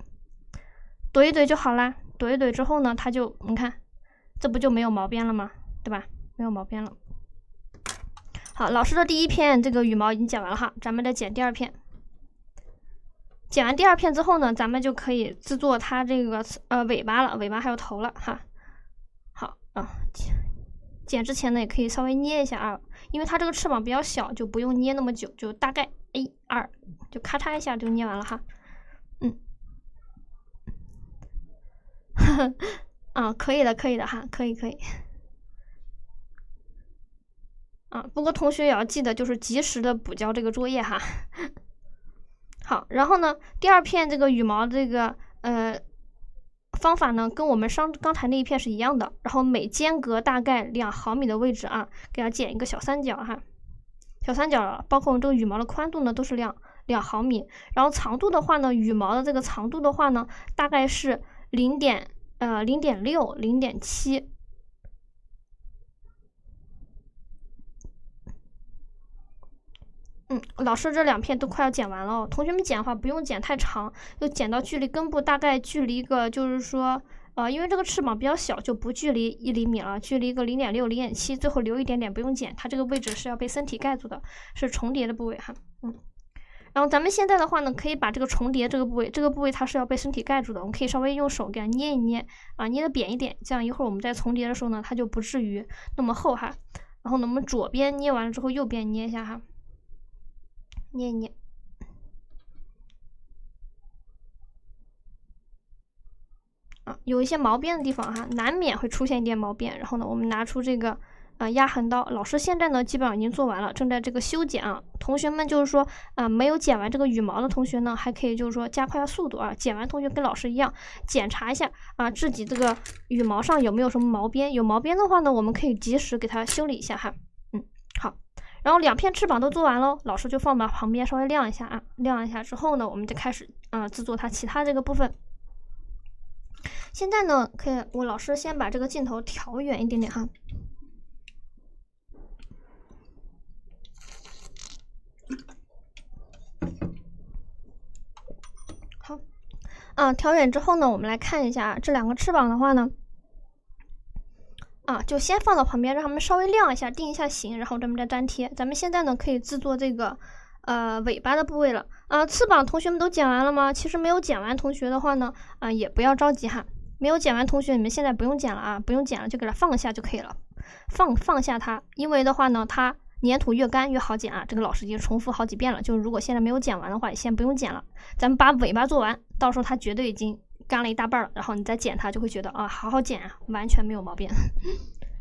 [SPEAKER 1] 怼一怼就好啦。怼一怼之后呢，它就你看，这不就没有毛边了吗？对吧？没有毛边了。好，老师的第一片这个羽毛已经剪完了哈，咱们再剪第二片。剪完第二片之后呢，咱们就可以制作它这个尾巴了，尾巴还有头了哈。好剪之前呢也可以稍微捏一下啊，因为它这个翅膀比较小，就不用捏那么久，就大概1、2就咔嚓一下就捏完了哈。可以的，可以的哈，可以。不过同学也要记得，就是及时的补交这个作业哈。好，然后呢，第二片这个羽毛这个方法呢，跟我们刚才那一片是一样的。然后每间隔大概2毫米的位置给它剪一个小三角哈。小三角包括这个羽毛的宽度呢，都是2毫米。然后长度的话呢，羽毛的这个长度的话呢，大概是0.6、0.7。老师这2片都快要剪完了，同学们剪的话不用剪太长，就剪到距离根部大概距离一个，就是说，因为这个翅膀比较小，就不距离1厘米了，距离一个0.6、0.7，最后留一点点不用剪，它这个位置是要被身体盖住的，是重叠的部位哈。然后咱们现在的话呢，可以把这个重叠这个部位它是要被身体盖住的，我们可以稍微用手给它捏一捏捏的扁一点，这样一会儿我们在重叠的时候呢，它就不至于那么厚哈。然后呢，我们左边捏完了之后，右边捏一下哈。捏一捏，有一些毛边的地方哈，难免会出现一点毛边。然后呢，我们拿出这个压痕刀，老师现在呢基本上已经做完了，正在这个修剪同学们就是说没有剪完这个羽毛的同学呢，还可以就是说加快速度剪完同学跟老师一样检查一下自己这个羽毛上有没有什么毛边，有毛边的话呢，我们可以及时给它修理一下哈。好。然后2片翅膀都做完喽，老师就放到旁边稍微晾一下晾一下之后呢，我们就开始制作它其他这个部分。现在呢，我老师先把这个镜头调远一点点哈。好，调远之后呢，我们来看一下这2个翅膀的话呢。就先放到旁边，让它们稍微晾一下，定一下型，然后咱们再粘贴。咱们现在呢可以制作这个尾巴的部位了。翅膀同学们都剪完了吗？其实没有剪完同学的话呢，也不要着急哈。没有剪完同学，你们现在不用剪了不用剪了，就给它放下就可以了。放下它，因为的话呢，它粘土越干越好剪这个老师已经重复好几遍了。就是如果现在没有剪完的话，先不用剪了，咱们把尾巴做完，到时候它绝对已经干了一大半了，然后你再剪它就会觉得好好剪完全没有毛病。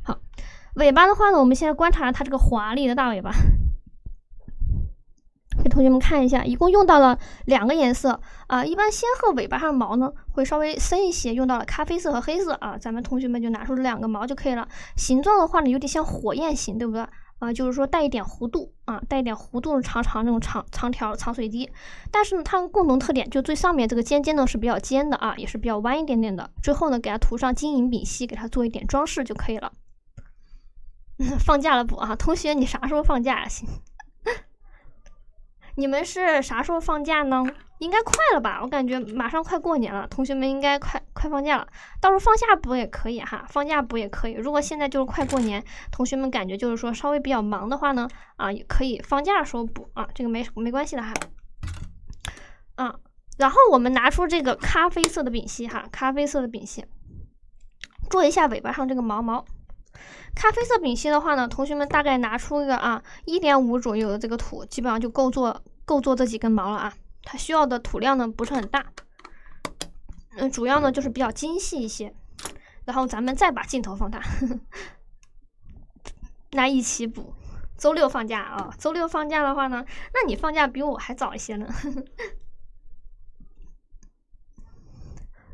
[SPEAKER 1] 好，尾巴的话呢，我们现在观察它这个华丽的大尾巴，给同学们看一下，一共用到了2个颜色一般仙鹤尾巴上毛呢会稍微深一些，用到了咖啡色和黑色咱们同学们就拿出这2个毛就可以了。形状的话呢，有点像火焰形，对不对？就是说带一点弧度带一点弧度长那种长条长水滴。但是呢，它们共同特点就最上面这个尖尖呢是比较尖的也是比较弯一点点的。最后呢，给它涂上金银丙烯，给它做一点装饰就可以了。放假了不同学，你啥时候放假你们是啥时候放假呢？应该快了吧？我感觉马上快过年了，同学们应该快放假了。到时候放下补也可以哈，放假补也可以。如果现在就是快过年，同学们感觉就是说稍微比较忙的话呢，也可以放假的时候补这个没关系的哈。然后我们拿出这个咖啡色的丙烯咖啡色的丙烯，做一下尾巴上这个毛。咖啡色丙烯的话呢，同学们大概拿出个1.5左右的这个土，基本上就够做这几根毛了啊。它需要的土量呢不是很大，主要呢就是比较精细一些。然后咱们再把镜头放大，来一起补。周六放假啊，周六放假的话呢，那你放假比我还早一些呢。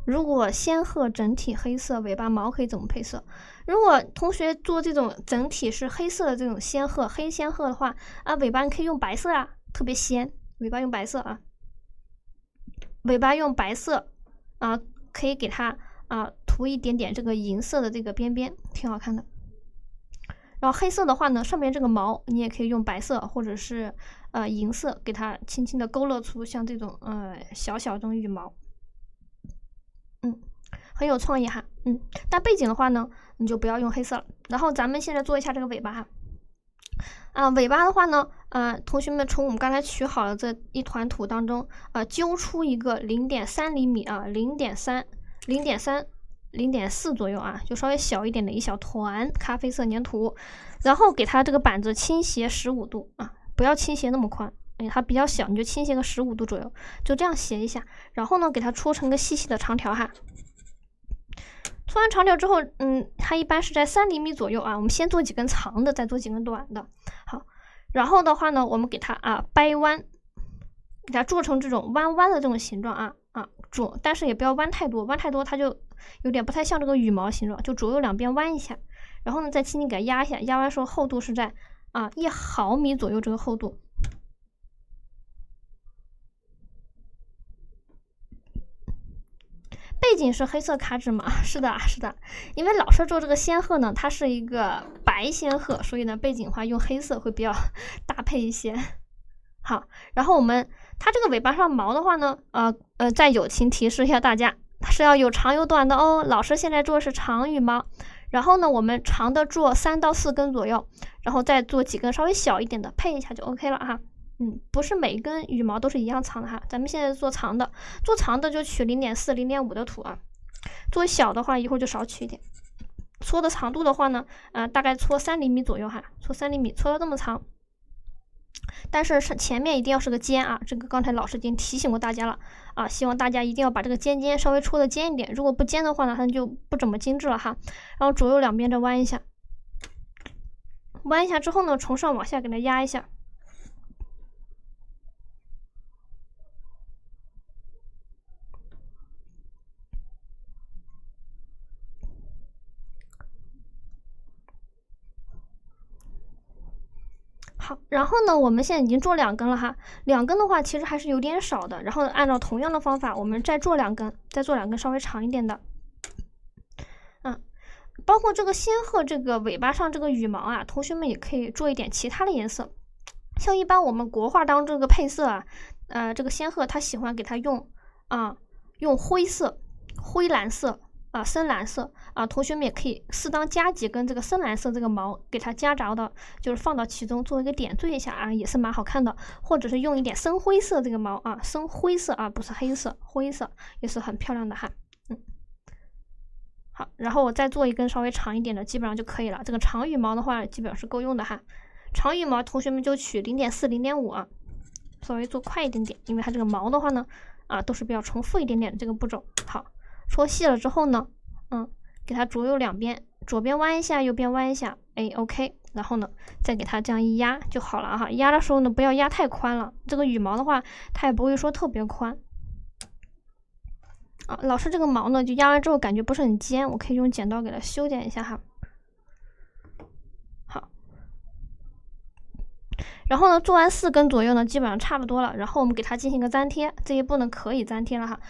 [SPEAKER 1] 如果仙鹤整体黑色，尾巴毛可以怎么配色？如果同学做这种整体是黑色的这种仙鹤，黑仙鹤的话尾巴你可以用白色啊，特别鲜。尾巴用白色啊，尾巴用白色可以给它涂一点点这个银色的这个边边，挺好看的。然后黑色的话呢，上面这个毛你也可以用白色或者是银色给它轻轻的勾勒出像这种小小这种羽毛，很有创意哈。但背景的话呢，你就不要用黑色了。然后咱们现在做一下这个尾巴哈。尾巴的话呢，同学们从我们刚才取好了这一团土当中揪出一个0.3厘米0.3、0.4左右就稍微小一点的一小团咖啡色粘土，然后给它这个板子倾斜15度不要倾斜那么宽，它比较小，你就倾斜个15度左右，就这样斜一下。然后呢，给它搓成个细细的长条哈。搓完长条之后，它一般是在3厘米左右我们先做几根长的，再做几根短的。好，然后的话呢，我们给它掰弯，给它做成这种弯弯的这种形状但是也不要弯太多，弯太多它就有点不太像这个羽毛形状，就左右两边弯一下，然后呢再轻轻给它压一下，压完时候厚度是在1毫米左右这个厚度。背景是黑色卡纸嘛？是的，因为老师做这个仙鹤呢，它是一个白仙鹤，所以呢背景的话用黑色会比较搭配一些。好，然后它这个尾巴上毛的话呢，再友情提示一下大家，它是要有长有短的哦。老师现在做的是长羽毛，然后呢我们长的做3到4根左右，然后再做几根稍微小一点的配一下就 OK 了哈。不是每一根羽毛都是一样长的哈，咱们现在做长的就取0.4、0.5的土做小的话一会儿就少取一点。搓的长度的话呢，大概搓3厘米左右哈，搓3厘米，搓到这么长。但是前面一定要是个尖这个刚才老师已经提醒过大家了希望大家一定要把这个尖稍微搓的尖一点，如果不尖的话呢，它就不怎么精致了哈。然后左右两边再弯一下，弯一下之后呢，从上往下给它压一下。好，然后呢，我们现在已经做2根了哈，2根的话其实还是有点少的，然后按照同样的方法，我们再做2根，稍微长一点的。包括这个仙鹤这个尾巴上这个羽毛同学们也可以做一点其他的颜色，像一般我们国画当中这个配色这个仙鹤它喜欢给它用灰色、灰蓝色。深蓝色同学们也可以适当加几根这个深蓝色这个毛，给它夹着的，就是放到其中做一个点缀一下也是蛮好看的。或者是用一点深灰色这个毛深灰色不是黑色，灰色也是很漂亮的哈。好，然后我再做一根稍微长一点的，基本上就可以了。这个长羽毛的话，基本上是够用的哈。长羽毛同学们就取0.4、0.5稍微做快一点点，因为它这个毛的话呢都是比较重复一点点的这个步骤。好。搓细了之后呢，给它左右两边，左边弯一下，右边弯一下，OK， 然后呢，再给它这样一压就好了哈。压的时候呢，不要压太宽了，这个羽毛的话，它也不会说特别宽。老师这个毛呢，就压完之后感觉不是很尖，我可以用剪刀给它修剪一下哈。好，然后呢，做完4根左右呢，基本上差不多了。然后我们给它进行一个粘贴，这一步呢可以粘贴了哈。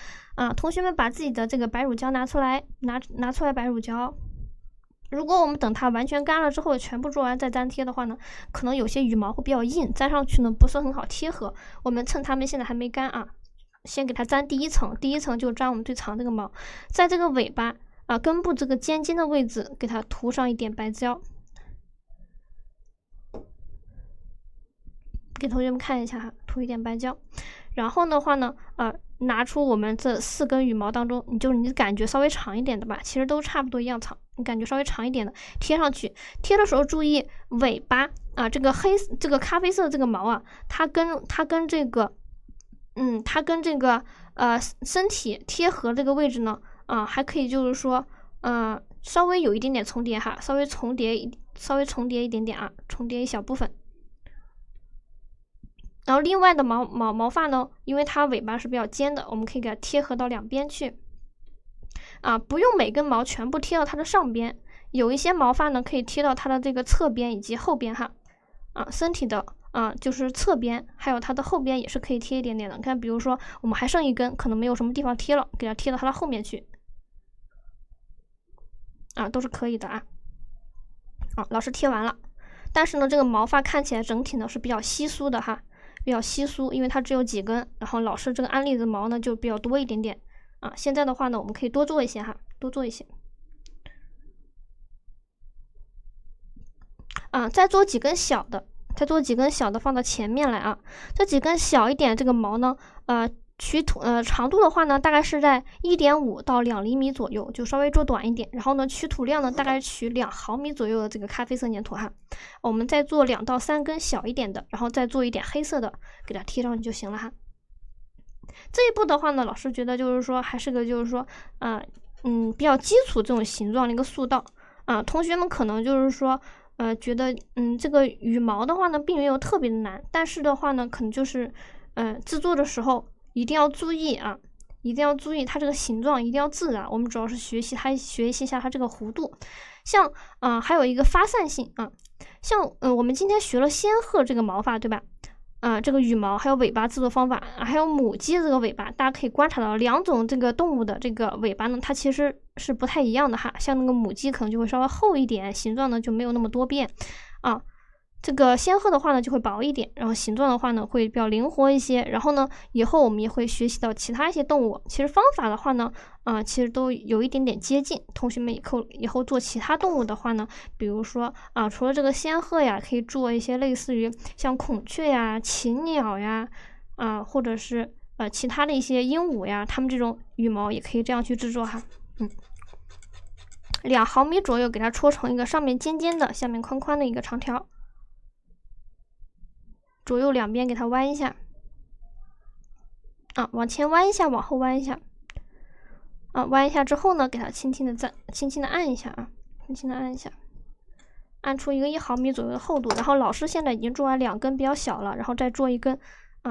[SPEAKER 1] 同学们把自己的这个白乳胶拿出来，拿出来白乳胶。如果我们等它完全干了之后，全部做完再粘贴的话呢，可能有些羽毛会比较硬，粘上去呢不是很好贴合。我们趁它们现在还没干先给它粘第一层，第一层就粘我们最长这个毛，在这个尾巴根部这个尖尖的位置给它涂上一点白胶。给同学们看一下哈，涂一点白胶。然后的话呢，拿出我们这4根羽毛当中，你感觉稍微长一点的吧，其实都差不多一样长，你感觉稍微长一点的贴上去。贴的时候注意尾巴啊，这个咖啡色的这个毛啊，它跟这个身体贴合这个位置呢，还可以就是说稍微有一点点重叠哈，稍微重叠一点点啊，重叠一小部分。然后另外的毛发呢，因为它尾巴是比较尖的，我们可以给它贴合到两边去。不用每根毛全部贴到它的上边，有一些毛发呢可以贴到它的这个侧边以及后边哈。身体的就是侧边还有它的后边也是可以贴一点点的。看，比如说我们还剩一根，可能没有什么地方贴了，给它贴到它的后面去。都是可以的啊。老师贴完了，但是呢，这个毛发看起来整体呢是比较稀疏的哈。比较稀疏，因为它只有几根，然后老师这个案例的毛呢就比较多一点点现在的话呢，我们可以多做一些哈，多做一些再做几根小的放到前面来啊。这几根小一点这个毛呢，长度的话呢，大概是在1.5到2厘米左右，就稍微做短一点。然后呢，取土量呢，大概取2毫米左右的这个咖啡色粘土哈。我们再做2到3根小一点的，然后再做一点黑色的，给它贴上去就行了哈。这一步的话呢，老师觉得就是说还是个就是说比较基础这种形状的一个塑造同学们可能就是说觉得这个羽毛的话呢，并没有特别的难，但是的话呢，可能就是制作的时候一定要注意它这个形状一定要自然。我们主要是学习一下它这个弧度，像还有一个发散性像我们今天学了仙鹤这个毛发对吧？这个羽毛还有尾巴制作方法还有母鸡这个尾巴，大家可以观察到两种这个动物的这个尾巴呢，它其实是不太一样的哈。像那个母鸡可能就会稍微厚一点，形状呢就没有那么多变这个仙鹤的话呢就会薄一点，然后形状的话呢会比较灵活一些。然后呢，以后我们也会学习到其他一些动物。其实方法的话呢，其实都有一点点接近。同学们以后做其他动物的话呢，比如说除了这个仙鹤呀，可以做一些类似于像孔雀呀、禽鸟呀，或者是其他的一些鹦鹉呀，它们这种羽毛也可以这样去制作哈。2毫米左右给它戳成一个上面尖尖的，下面宽宽的一个长条。左右两边给它弯一下往前弯一下，往后弯一下弯一下之后呢，给它轻轻的按一下轻轻的按一下，按出一个1毫米左右的厚度。然后老师现在已经做完2根比较小了，然后再做一根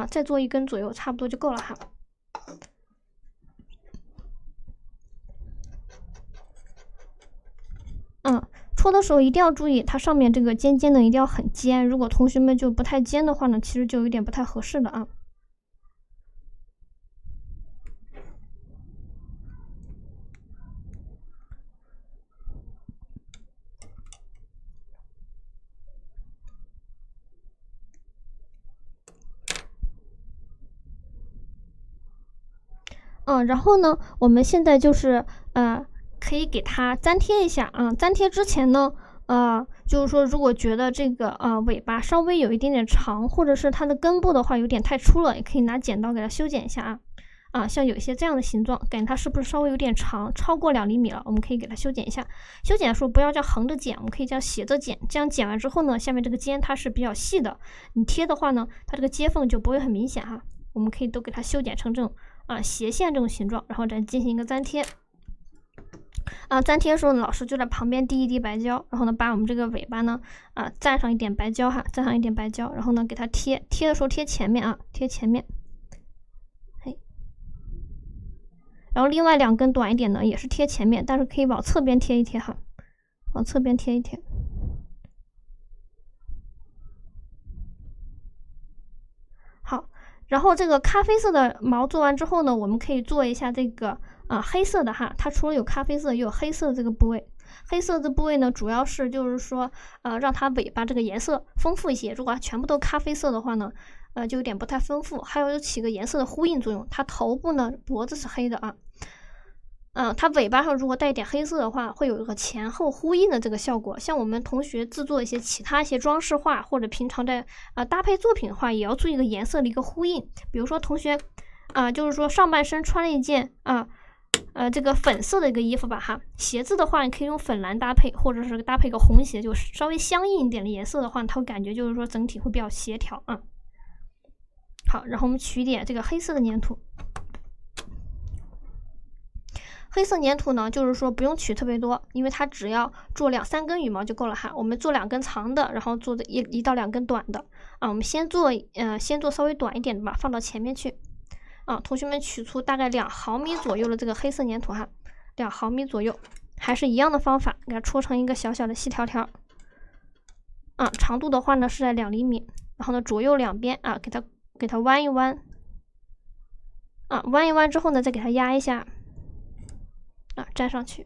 [SPEAKER 1] 再做1根左右，差不多就够了哈。戳的时候一定要注意，它上面这个尖尖的一定要很尖。如果同学们就不太尖的话呢，其实就有点不太合适的然后呢，我们现在就是可以给它粘贴一下粘贴之前呢，就是说如果觉得这个尾巴稍微有一点点长，或者是它的根部的话有点太粗了，也可以拿剪刀给它修剪一下像有一些这样的形状，感觉它是不是稍微有点长，超过2厘米了，我们可以给它修剪一下。修剪的时候不要这样横着剪，我们可以这样斜着剪。这样剪完之后呢，下面这个尖它是比较细的，你贴的话呢，它这个接缝就不会很明显哈。我们可以都给它修剪成这种斜线这种形状，然后再进行一个粘贴。粘贴的时候呢，老师就在旁边滴一滴白胶，然后呢把我们这个尾巴呢蘸上一点白胶哈，蘸上一点白胶，然后呢给它贴的时候贴前面贴前面。然后另外2根短一点呢，也是贴前面，但是可以往侧边贴一贴哈，往侧边贴一贴。好，然后这个咖啡色的毛做完之后呢，我们可以做一下这个黑色的哈。它除了有咖啡色，也有黑色的这个部位。黑色的部位呢，主要是就是说让它尾巴这个颜色丰富一些。如果它全部都咖啡色的话呢，就有点不太丰富。还有起个颜色的呼应作用。它头部呢，脖子是黑的它尾巴上如果带一点黑色的话，会有一个前后呼应的这个效果。像我们同学制作一些其他一些装饰画，或者平常在搭配作品的话，也要注意一个颜色的一个呼应。比如说同学就是说上半身穿了一件这个粉色的一个衣服吧哈。鞋子的话，你可以用粉蓝搭配，或者是搭配个红鞋，就稍微相应一点的颜色的话，它会感觉就是说整体会比较协调啊。好，然后我们取一点这个黑色的粘土。黑色粘土呢，就是说不用取特别多，因为它只要做2、3根羽毛就够了哈。我们做2根长的，然后做1到2根短的啊。我们先做稍微短一点的吧，放到前面去啊。同学们取出大概2毫米左右的这个黑色粘土哈，2毫米左右，还是一样的方法，给它戳成一个小小的细条条啊。长度的话呢是在2厘米，然后呢左右两边啊给它弯一弯啊，弯一弯之后呢再给它压一下。啊，粘上去。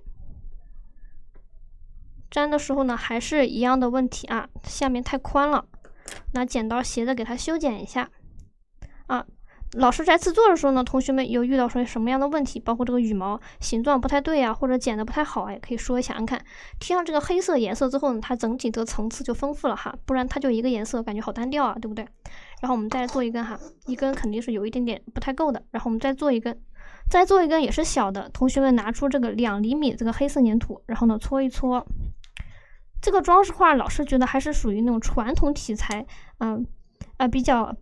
[SPEAKER 1] 粘的时候呢，还是一样的问题啊，下面太宽了，拿剪刀斜着给它修剪一下。啊，老师在制作的时候呢，同学们有遇到说什么样的问题，包括这个羽毛形状不太对啊，或者剪的不太好啊，也可以说一下。你看，贴上这个黑色颜色之后呢，它整体的层次就丰富了哈，不然它就一个颜色，感觉好单调啊，对不对？然后我们再做一根哈，一根肯定是有一点点不太够的，然后我们再做一根。再做一根也是小的，同学们拿出这个2厘米这个黑色粘土，然后呢搓一搓。这个装饰画老师觉得还是属于那种传统题材，比较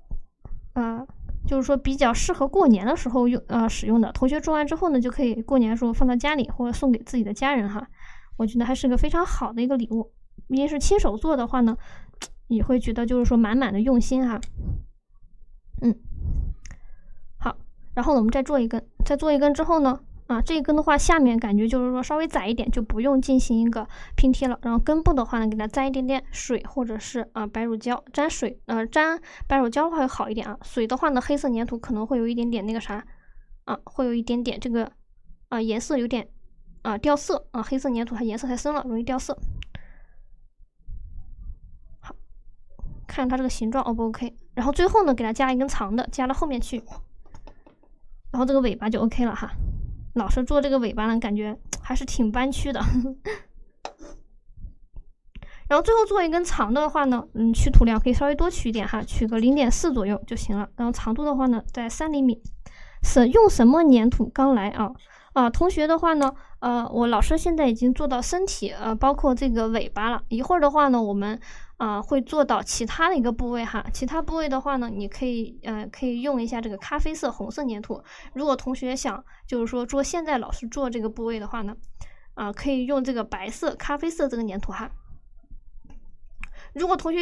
[SPEAKER 1] 就是说比较适合过年的时候使用的。同学做完之后呢，就可以过年的时候放到家里或者送给自己的家人哈。我觉得还是个非常好的一个礼物，因为是亲手做的话呢，也会觉得就是说满满的用心哈。好，然后我们再做一根。再做一根之后呢，这一根的话，下面感觉就是说稍微窄一点，就不用进行一个拼贴了。然后根部的话呢，给它沾一点点水或者是白乳胶，沾白乳胶的话会好一点啊。水的话呢，黑色粘土可能会有一点点那个啥会有一点点这个颜色有点掉色啊。黑色粘土它颜色太深了，容易掉色。好，看它这个形状 O 不 OK？ 然后最后呢，给它加一根长的，加到后面去。然后这个尾巴就 OK 了哈。老师做这个尾巴呢，感觉还是挺弯曲的。然后最后做一根长的话呢，取土量可以稍微多取一点哈，取个0.4左右就行了。然后长度的话呢，在3厘米。用什么粘土？刚来同学的话呢，我老师现在已经做到身体包括这个尾巴了。一会儿的话呢，我们会做到其他的一个部位哈。其他部位的话呢，你可以用一下这个咖啡色、红色粘土。如果同学想就是说做现在老师做这个部位的话呢，可以用这个白色、咖啡色这个粘土哈。如果同学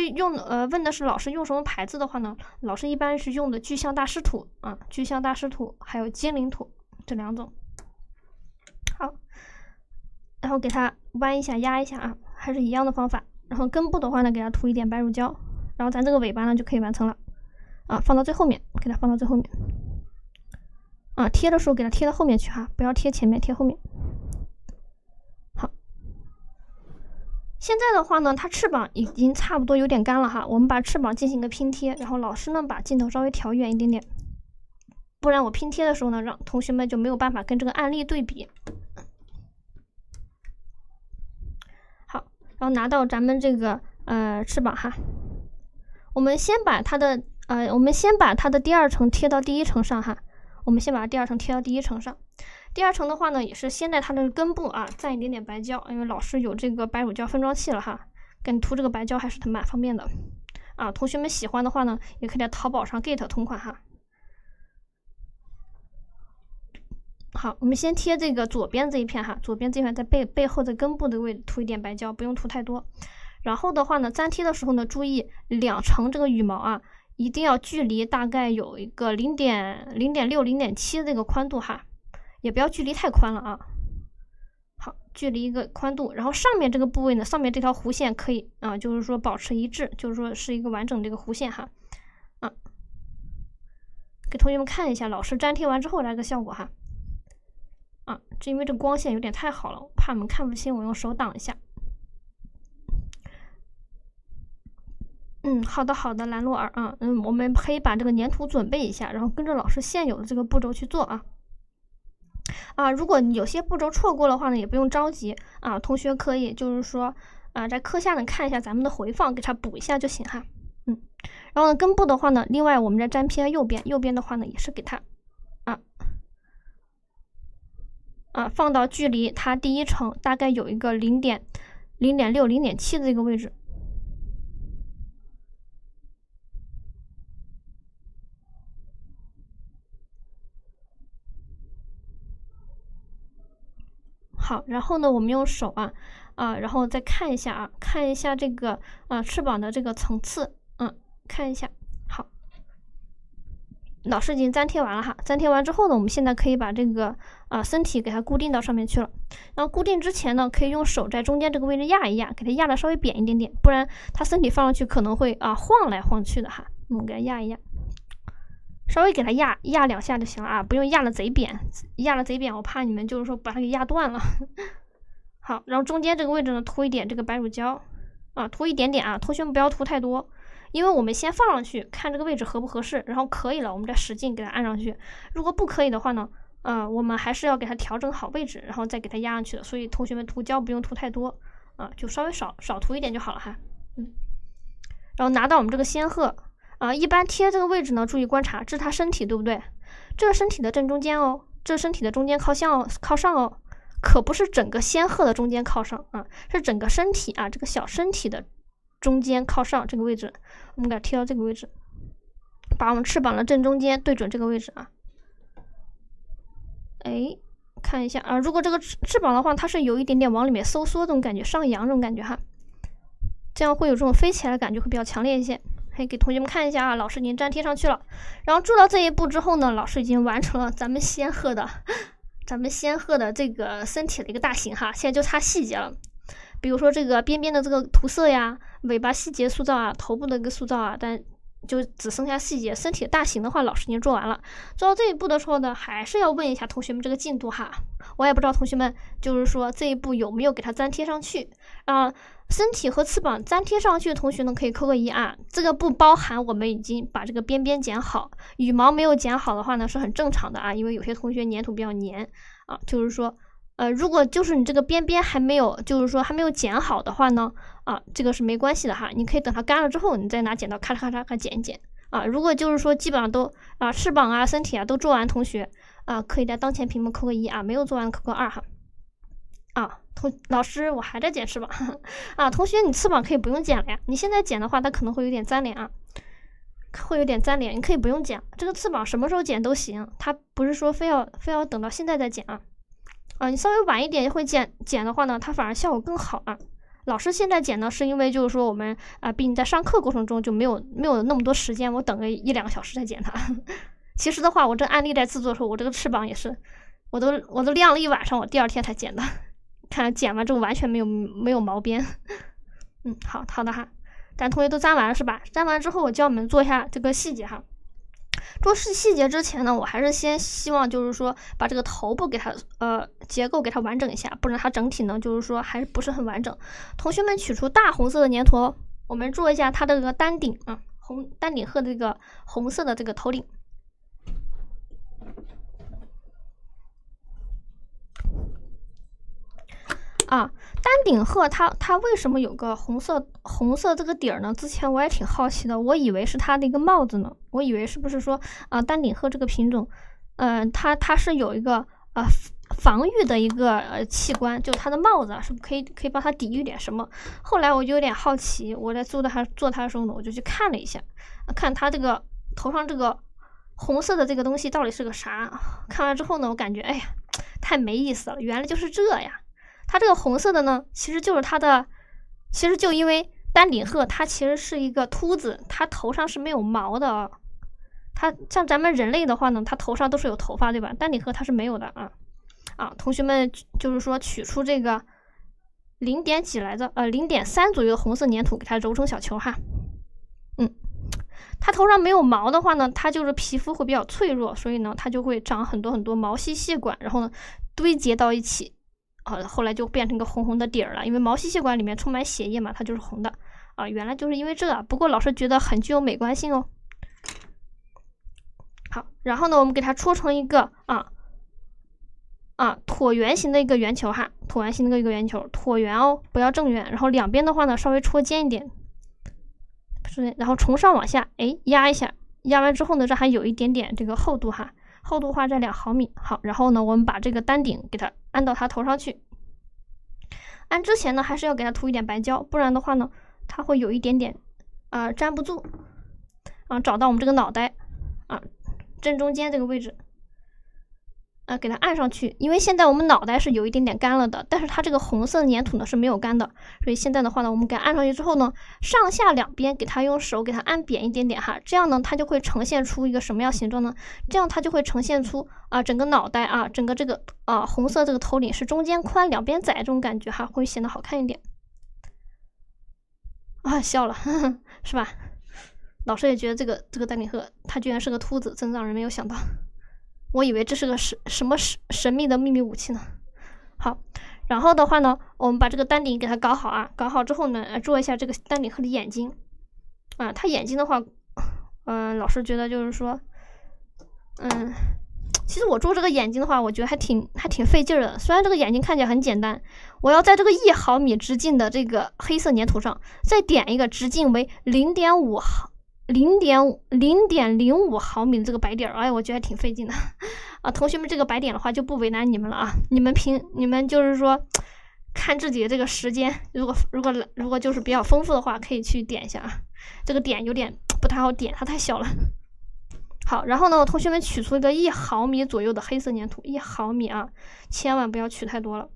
[SPEAKER 1] 问的是老师用什么牌子的话呢，老师一般是用的巨象大师土巨象大师土还有精灵土这2种。好，然后给它弯一下压一下还是一样的方法。然后根部的话呢，给它涂一点白乳胶，然后咱这个尾巴呢就可以完成了放到最后面，给它放到最后面贴的时候给它贴到后面去哈，不要贴前面，贴后面。好，现在的话呢，它翅膀已经差不多有点干了哈，我们把翅膀进行一个拼贴，然后老师呢把镜头稍微调远一点点，不然我拼贴的时候呢，让同学们就没有办法跟这个案例对比。好，然后拿到咱们这个翅膀哈，我们先把它的第2层贴到第1层上哈。我们先把第2层贴到第1层上。第2层的话呢，也是先在它的根部蘸一点点白胶，因为老师有这个白乳胶分装器了哈，跟涂这个白胶还是蛮方便的同学们喜欢的话呢，也可以在淘宝上 get 同款哈。好，我们先贴这个左边这一片哈，左边这一片在背后的根部的位置涂一点白胶，不用涂太多。然后的话呢，粘贴的时候呢，注意2层这个羽毛一定要距离大概有一个0.6、0.7这个宽度哈，也不要距离太宽了好，距离一个宽度，然后上面这个部位呢，上面这条弧线可以就是说保持一致，就是说是一个完整的一个弧线哈给同学们看一下老师粘贴完之后来个效果哈这因为这光线有点太好了，怕你们看不清，我用手挡一下。好的，兰洛尔我们可以把这个粘土准备一下，然后跟着老师现有的这个步骤去做如果你有些步骤错过的话呢，也不用着急同学可以就是说在课下呢看一下咱们的回放，给它补一下就行哈。然后呢根部的话呢，另外我们再粘偏右边的话呢，也是给它放到距离它第一层大概有一个0.6、0.7的这个位置。好，然后呢，我们用手然后再看一下看一下这个翅膀的这个层次，看一下。好，老师已经粘贴完了哈。粘贴完之后呢，我们现在可以把这个身体给它固定到上面去了。然后固定之前呢，可以用手在中间这个位置压一压，给它压的稍微扁一点点，不然它身体放上去可能会晃来晃去的哈。我们给它压一压。稍微给它压2下就行了不用压了贼扁，压了贼扁，我怕你们就是说把它给压断了。好，然后中间这个位置呢，涂一点这个白乳胶涂一点点同学们不要涂太多，因为我们先放上去看这个位置合不合适，然后可以了，我们再使劲给它按上去。如果不可以的话呢，我们还是要给它调整好位置，然后再给它压上去的。所以同学们涂胶不用涂太多就稍微少涂一点就好了哈。然后拿到我们这个仙鹤。一般贴这个位置呢，注意观察，这是它身体，对不对？这是身体的正中间哦，这是身体的中间靠上哦，可不是整个仙鹤的中间靠上是整个身体这个小身体的中间靠上这个位置，我们给它贴到这个位置，把我们翅膀的正中间对准这个位置看一下如果这个翅膀的话，它是有一点点往里面收缩这种感觉，上扬这种感觉哈，这样会有这种飞起来的感觉，会比较强烈一些。可以给同学们看一下老师已经粘贴上去了。然后做到这一步之后呢，老师已经完成了咱们仙鹤的这个身体的一个大型哈，现在就差细节了。比如说这个边边的这个涂色呀，尾巴细节塑造头部的一个塑造但就只剩下细节。身体大型的话，老师已经做完了。做到这一步的时候呢，还是要问一下同学们这个进度哈。我也不知道同学们就是说这一步有没有给它粘贴上去身体和翅膀粘贴上去的同学呢，可以扣个1这个不包含我们已经把这个边边剪好。羽毛没有剪好的话呢，是很正常的因为有些同学粘土比较粘就是说如果就是你这个边边还没有剪好的话呢这个是没关系的哈，你可以等它干了之后，你再拿剪刀咔嚓咔嚓剪一剪如果就是说基本上都翅膀身体都做完，同学可以在当前屏幕扣个1没有做完扣个2哈。老师我还在剪翅膀同学你翅膀可以不用剪了呀，你现在剪的话它可能会有点粘连会有点粘连，你可以不用剪，这个翅膀什么时候剪都行，它不是说非要等到现在再剪你稍微晚一点会剪的话呢，它反而效果更好老师现在剪呢，是因为就是说我们毕竟在上课过程中就没有那么多时间，我等个1-2个小时再剪它。其实的话，我这案例在制作的时候，我这个翅膀也是，我都晾了一晚上，我第2天才剪的。看剪完之后完全没有毛边。好的哈，咱同学都粘完了是吧？粘完之后，我教你们做一下这个细节哈。做细节之前呢，我还是先希望就是说把这个头部给它结构给它完整一下，不然它整体呢就是说还不是很完整。同学们取出大红色的粘土，我们做一下它的这个单顶单顶鹤的这个红色的这个头顶。单顶鹤它为什么有个红色这个底儿呢？之前我也挺好奇的，我以为是它的一个帽子呢，我以为是不是说单顶鹤这个品种它是有一个防御的一个器官，就它的帽子是不是可以帮它抵御点什么？后来我就有点好奇，我在做它的时候呢，我就去看了一下，看它这个头上这个红色的这个东西到底是个啥？看完之后呢，我感觉哎呀，太没意思了，原来就是这呀！它这个红色的呢，其实就因为丹顶鹤它其实是一个秃子，它头上是没有毛的它像咱们人类的话呢，它头上都是有头发，对吧？丹顶鹤它是没有的同学们就是说取出这个0点几来着0.3左右的红色粘土，给它揉成小球哈。它头上没有毛的话呢，它就是皮肤会比较脆弱，所以呢它就会长很多毛细血管，然后呢堆结到一起后来就变成一个红红的底儿了，因为毛细血管里面充满血液嘛，它就是红的原来就是因为这不过老师觉得很具有美观性哦。好，然后呢我们给它戳成一个椭圆形的一个圆球哈，椭圆形的一个圆球，椭圆不要正圆，然后两边的话呢稍微戳尖一点，然后从上往下压一下，压完之后呢这还有一点点这个厚度哈，厚度画在2毫米。好，然后呢我们把这个单顶给它按到它头上去。按之前呢，还是要给它涂一点白胶，不然的话呢，它会有一点点粘不住。找到我们这个脑袋正中间这个位置。给它按上去，因为现在我们脑袋是有一点点干了的，但是它这个红色的粘土呢是没有干的，所以现在的话呢，我们给它按上去之后呢，上下两边给它用手给它按扁一点点哈，这样呢它就会呈现出一个什么样形状呢？这样它就会呈现出整个脑袋整个这个红色这个头顶是中间宽两边窄这种感觉哈，会显得好看一点。笑了，呵呵，是吧？老师也觉得这个丹顶鹤它居然是个秃子，真让人没有想到。我以为这是个什么神秘的秘密武器呢？好，然后的话呢，我们把这个丹顶给它搞好搞好之后呢，做一下这个丹顶鹤的眼睛它眼睛的话，老师觉得就是说，其实我做这个眼睛的话，我觉得还挺费劲的。虽然这个眼睛看起来很简单，我要在这个1毫米直径的这个黑色粘土上再点一个直径为0.05毫米的这个白点我觉得还挺费劲的同学们，这个白点的话就不为难你们了你们就是说看自己的这个时间，如果就是比较丰富的话，可以去点一下这个点有点不太好点，它太小了。好，然后呢，同学们取出一个1毫米左右的黑色粘土，1毫米千万不要取太多了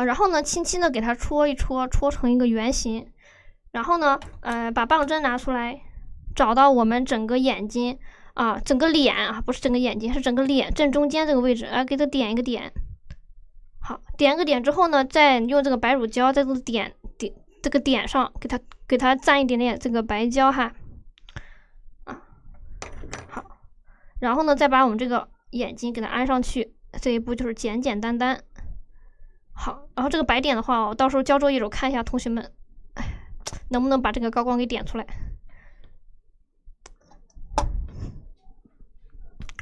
[SPEAKER 1] 然后呢，轻轻的给它戳一戳，戳成一个圆形。然后呢，把棒针拿出来，找到我们整个眼睛整个脸不是整个眼睛，是整个脸正中间这个位置给它点一个点。好，点一个点之后呢，再用这个白乳胶在这个点上给它蘸一点点这个白胶好，然后呢，再把我们这个眼睛给它安上去，这一步就是简简单单。好，然后这个白点的话，我到时候交作业时候看一下同学们能不能把这个高光给点出来。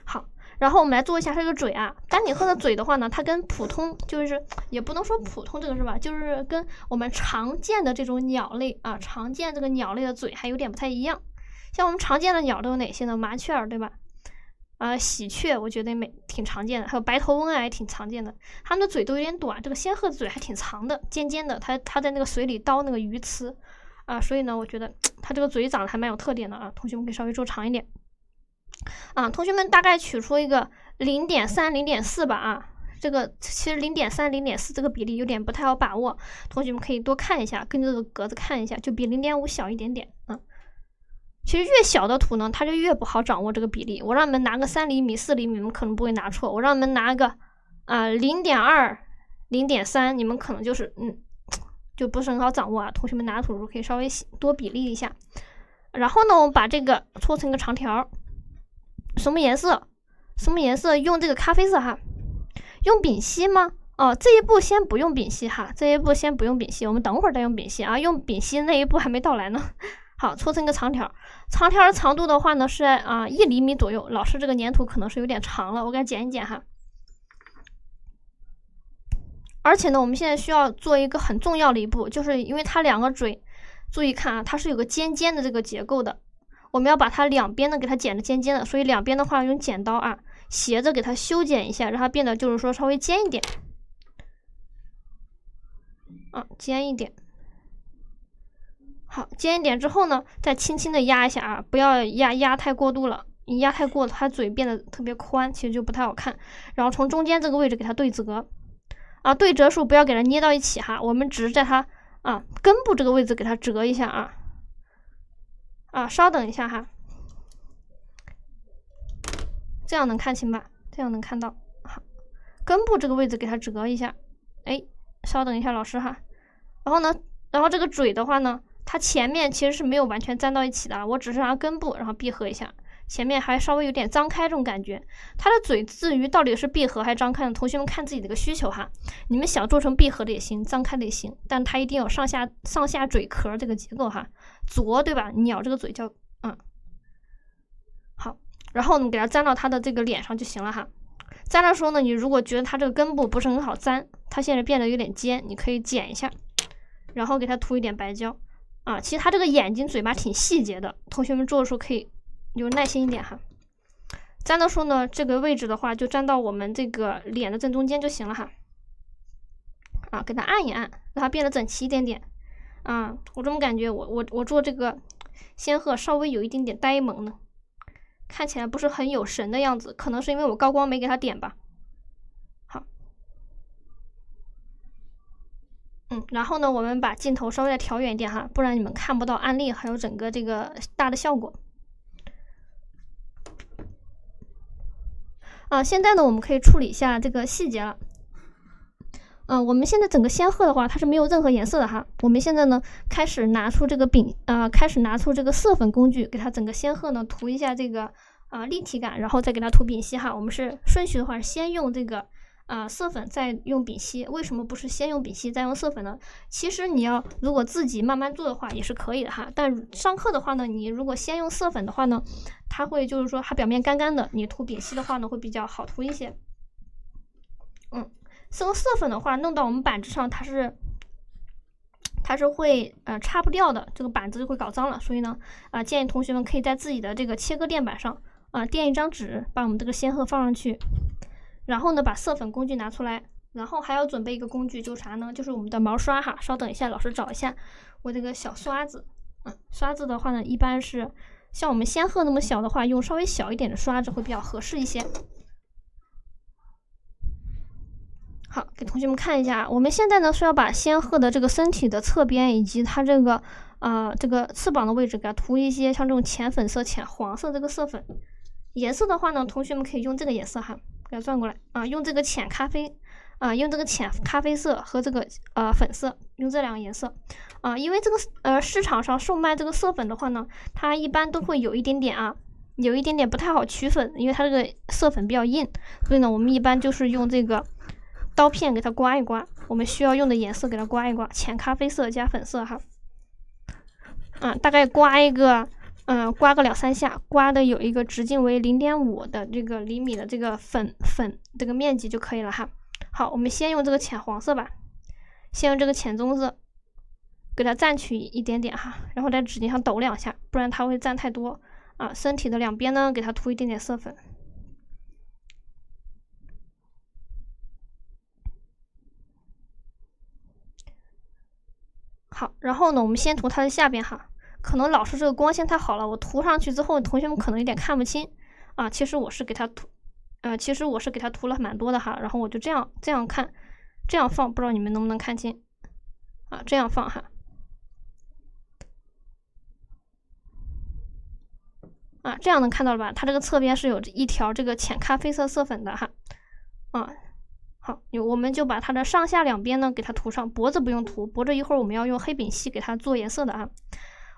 [SPEAKER 1] 好，然后我们来做一下这个嘴丹顶鹤的嘴的话呢，它跟普通就是也不能说普通这个是吧，就是跟我们常见的这种鸟类常见这个鸟类的嘴还有点不太一样。像我们常见的鸟都有哪些呢？麻雀对吧？喜鹊我觉得挺常见的，还有白头翁也挺常见的。它们的嘴都有点短，这个仙鹤的嘴还挺长的，尖尖的，它在那个水里叨那个鱼刺所以呢，我觉得它这个嘴长得还蛮有特点的同学们可以稍微做长一点同学们大概取出一个0.3、0.4吧这个其实0.3、0.4这个比例有点不太好把握，同学们可以多看一下，跟着这个格子看一下，就比0.5小一点点其实越小的土呢，它就越不好掌握这个比例。我让你们拿个3厘米、4厘米，你们可能不会拿错。我让你们拿个0.2、0.3，你们可能就是就不是很好掌握同学们拿土的时候可以稍微多比例一下。然后呢，我们把这个搓成一个长条，什么颜色？什么颜色？用这个咖啡色用丙烯吗？这一步先不用丙烯这一步先不用丙烯，我们等会儿再用丙烯用丙烯那一步还没到来呢。好，搓成一个长条，长条的长度的话呢是1厘米左右。老师这个粘土可能是有点长了，我给它剪一剪而且呢，我们现在需要做一个很重要的一步，就是因为它两个嘴，注意看它是有个尖尖的这个结构的，我们要把它两边呢给它剪得尖尖的，所以两边的话用剪刀斜着给它修剪一下，让它变得就是说稍微尖一点尖一点。好，尖一点之后呢，再轻轻的压一下不要压太过度了，你压太过了，它嘴变得特别宽，其实就不太好看。然后从中间这个位置给它对折对折数不要给它捏到一起我们只是在它根部这个位置给它折一下稍等一下这样能看清吧？这样能看到好，根部这个位置给它折一下，稍等一下老师然后这个嘴的话呢，它前面其实是没有完全粘到一起的我只是让它根部然后闭合一下，前面还稍微有点张开这种感觉。它的嘴至于到底是闭合还是张开的，同学们看自己的一个需求你们想做成闭合的也行，张开的也行，但它一定有上下嘴壳这个结构啄对吧？鸟这个嘴叫好，然后我们给它粘到它的这个脸上就行了粘的时候呢，你如果觉得它这个根部不是很好粘，它现在变得有点尖，你可以剪一下，然后给它涂一点白胶其实它这个眼睛嘴巴挺细节的，同学们做的时候可以有耐心一点粘的时候呢，这个位置的话就粘到我们这个脸的正中间就行了哈。给它按一按，让它变得整齐一点点。我这么感觉，我做这个仙鹤稍微有一点点呆萌呢，看起来不是很有神的样子，可能是因为我高光没给它点吧。好，然后呢，我们把镜头稍微再调远一点哈，不然你们看不到案例还有整个这个大的效果。现在呢，我们可以处理一下这个细节了。我们现在整个仙鹤的话，它是没有任何颜色的哈。我们现在呢，开始拿出这个色粉工具，给它整个仙鹤呢涂一下这个立体感，然后再给它涂丙烯哈。我们是顺序的话，先用这个色粉，再用丙烯。为什么不是先用丙烯再用色粉呢？其实你要如果自己慢慢做的话也是可以的哈。但上课的话呢，你如果先用色粉的话呢，它会就是说它表面干干的，你涂丙烯的话呢会比较好涂一些。这个色粉的话弄到我们板子上，它是会擦不掉的，这个板子就会搞脏了。所以呢建议同学们可以在自己的这个切割垫板上垫一张纸，把我们这个仙鹤放上去，然后呢把色粉工具拿出来，然后还要准备一个工具，就是啥呢？就是我们的毛刷哈。稍等一下，老师找一下我这个小刷子。刷子的话呢，一般是像我们仙鹤那么小的话，用稍微小一点的刷子会比较合适一些。好，给同学们看一下，我们现在呢是要把仙鹤的这个身体的侧边以及它这个翅膀的位置给它涂一些像这种浅粉色、浅黄色这个色粉。颜色的话呢，同学们可以用这个颜色哈，给它转过来用这个浅咖啡色和这个粉色，用这两个颜色因为这个市场上售卖这个色粉的话呢，它一般都会有一点点不太好取粉，因为它这个色粉比较硬，所以呢我们一般就是用这个刀片给它刮一刮，我们需要用的颜色给它刮一刮，浅咖啡色加粉色哈。大概刮个2-3下，刮的有一个直径为0.5的这个厘米的这个粉这个面积就可以了哈。好，我们先用这个浅黄色吧，先用这个浅棕色给它蘸取一点点哈，然后在指尖上抖2下，不然它会蘸太多身体的两边呢给它涂一点点色粉。好，然后呢我们先涂它的下边哈。可能老师这个光线太好了，我涂上去之后同学们可能有点看不清其实我是给它涂了蛮多的哈，然后我就这样看，这样放，不知道你们能不能看清这样放哈。这样能看到了吧？它这个侧边是有一条这个浅咖啡色色粉的哈。好，我们就把它的上下两边呢给它涂上，脖子不用涂，脖子一会儿我们要用黑丙烯给它做颜色的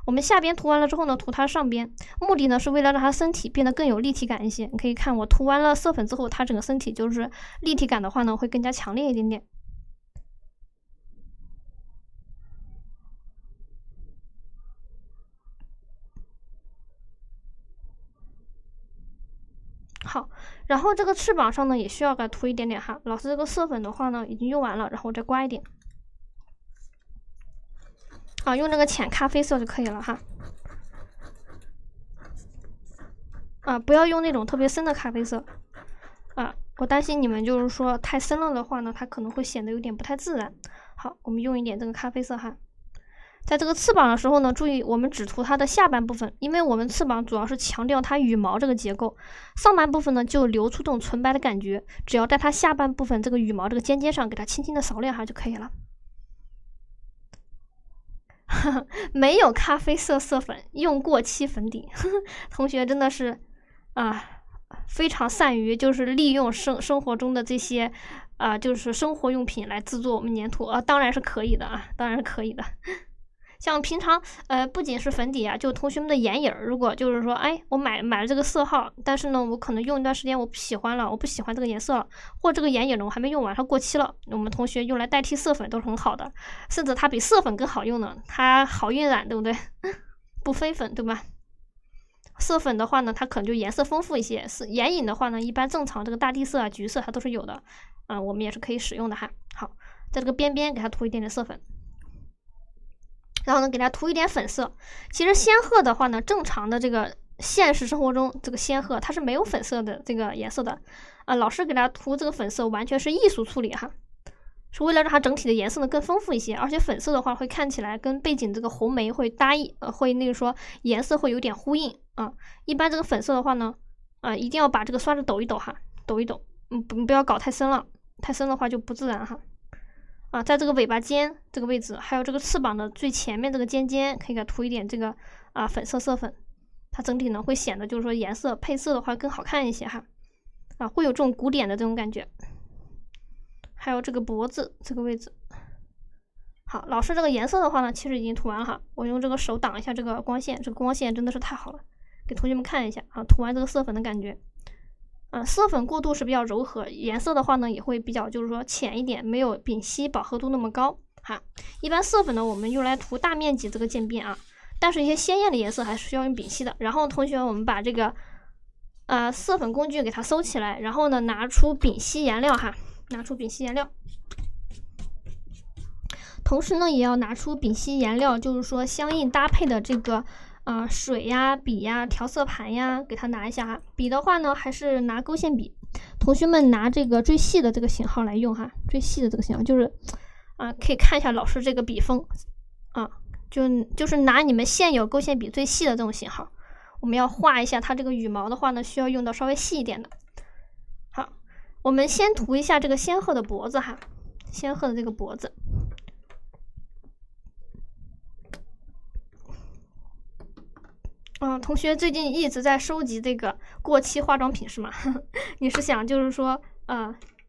[SPEAKER 1] 我们下边涂完了之后呢，涂它上边，目的呢是为了让它身体变得更有立体感一些。你可以看我涂完了色粉之后，它整个身体就是立体感的话呢会更加强烈一点点。好，然后这个翅膀上呢也需要给它涂一点点哈。老师这个色粉的话呢已经用完了，然后再刮一点。用这个浅咖啡色就可以了哈。不要用那种特别深的咖啡色我担心你们就是说太深了的话呢，它可能会显得有点不太自然。好，我们用一点这个咖啡色哈。在这个翅膀的时候呢，注意我们只涂它的下半部分，因为我们翅膀主要是强调它羽毛这个结构，上半部分呢就留出这种纯白的感觉，只要在它下半部分这个羽毛这个尖尖上给它轻轻的扫2下就可以了。没有咖啡色色粉，用过期粉底。同学真的是非常善于就是利用生活中的这些就是生活用品来制作我们粘土当然是可以的当然是可以的。像平常不仅是粉底就同学们的眼影，如果就是说我买了这个色号，但是呢我可能用一段时间我不喜欢了，我不喜欢这个颜色了，或这个眼影呢我还没用完它过期了，我们同学用来代替色粉都是很好的，甚至它比色粉更好用呢，它好晕染对不对？不飞粉对吧？色粉的话呢它可能就颜色丰富一些，眼影的话呢一般正常这个大地色橘色它都是有的我们也是可以使用的哈。好，在这个边边给它涂一点点色粉，然后呢给它涂一点粉色。其实仙鹤的话呢正常的这个现实生活中这个仙鹤它是没有粉色的这个颜色的老师给它涂这个粉色完全是艺术处理哈，是为了让它整体的颜色呢更丰富一些，而且粉色的话会看起来跟背景这个红梅会会那个说颜色会有点呼应啊。一般这个粉色的话呢，一定要把这个刷子抖一抖哈，抖一抖，不要搞太深了，太深的话就不自然哈。在这个尾巴尖这个位置，还有这个翅膀的最前面这个尖尖，可以给它涂一点这个粉色色粉，它整体呢会显得就是说颜色配色的话更好看一些哈，会有这种古典的这种感觉。还有这个脖子这个位置，好，老师这个颜色的话呢，其实已经涂完了哈，我用这个手挡一下这个光线，这个光线真的是太好了，给同学们看一下啊，涂完这个色粉的感觉。色粉过渡是比较柔和，颜色的话呢也会比较就是说浅一点，没有丙烯饱和度那么高哈。一般色粉呢我们用来涂大面积这个渐变啊，但是一些鲜艳的颜色还是需要用丙烯的。然后同学我们把这个色粉工具给它收起来，然后呢拿出丙烯颜料哈，拿出丙烯颜料，同时呢也要拿出丙烯颜料，就是说相应搭配的这个水呀、笔呀、调色盘呀，给它拿一下哈。笔的话呢，还是拿勾线笔，同学们拿这个最细的这个型号来用哈，最细的这个型号就是可以看一下老师这个笔锋就是拿你们现有勾线笔最细的这种型号。我们要画一下它这个羽毛的话呢，需要用到稍微细一点的。好，我们先涂一下这个仙鹤的脖子哈，仙鹤的这个脖子。同学最近一直在收集这个过期化妆品是吗？你是想就是说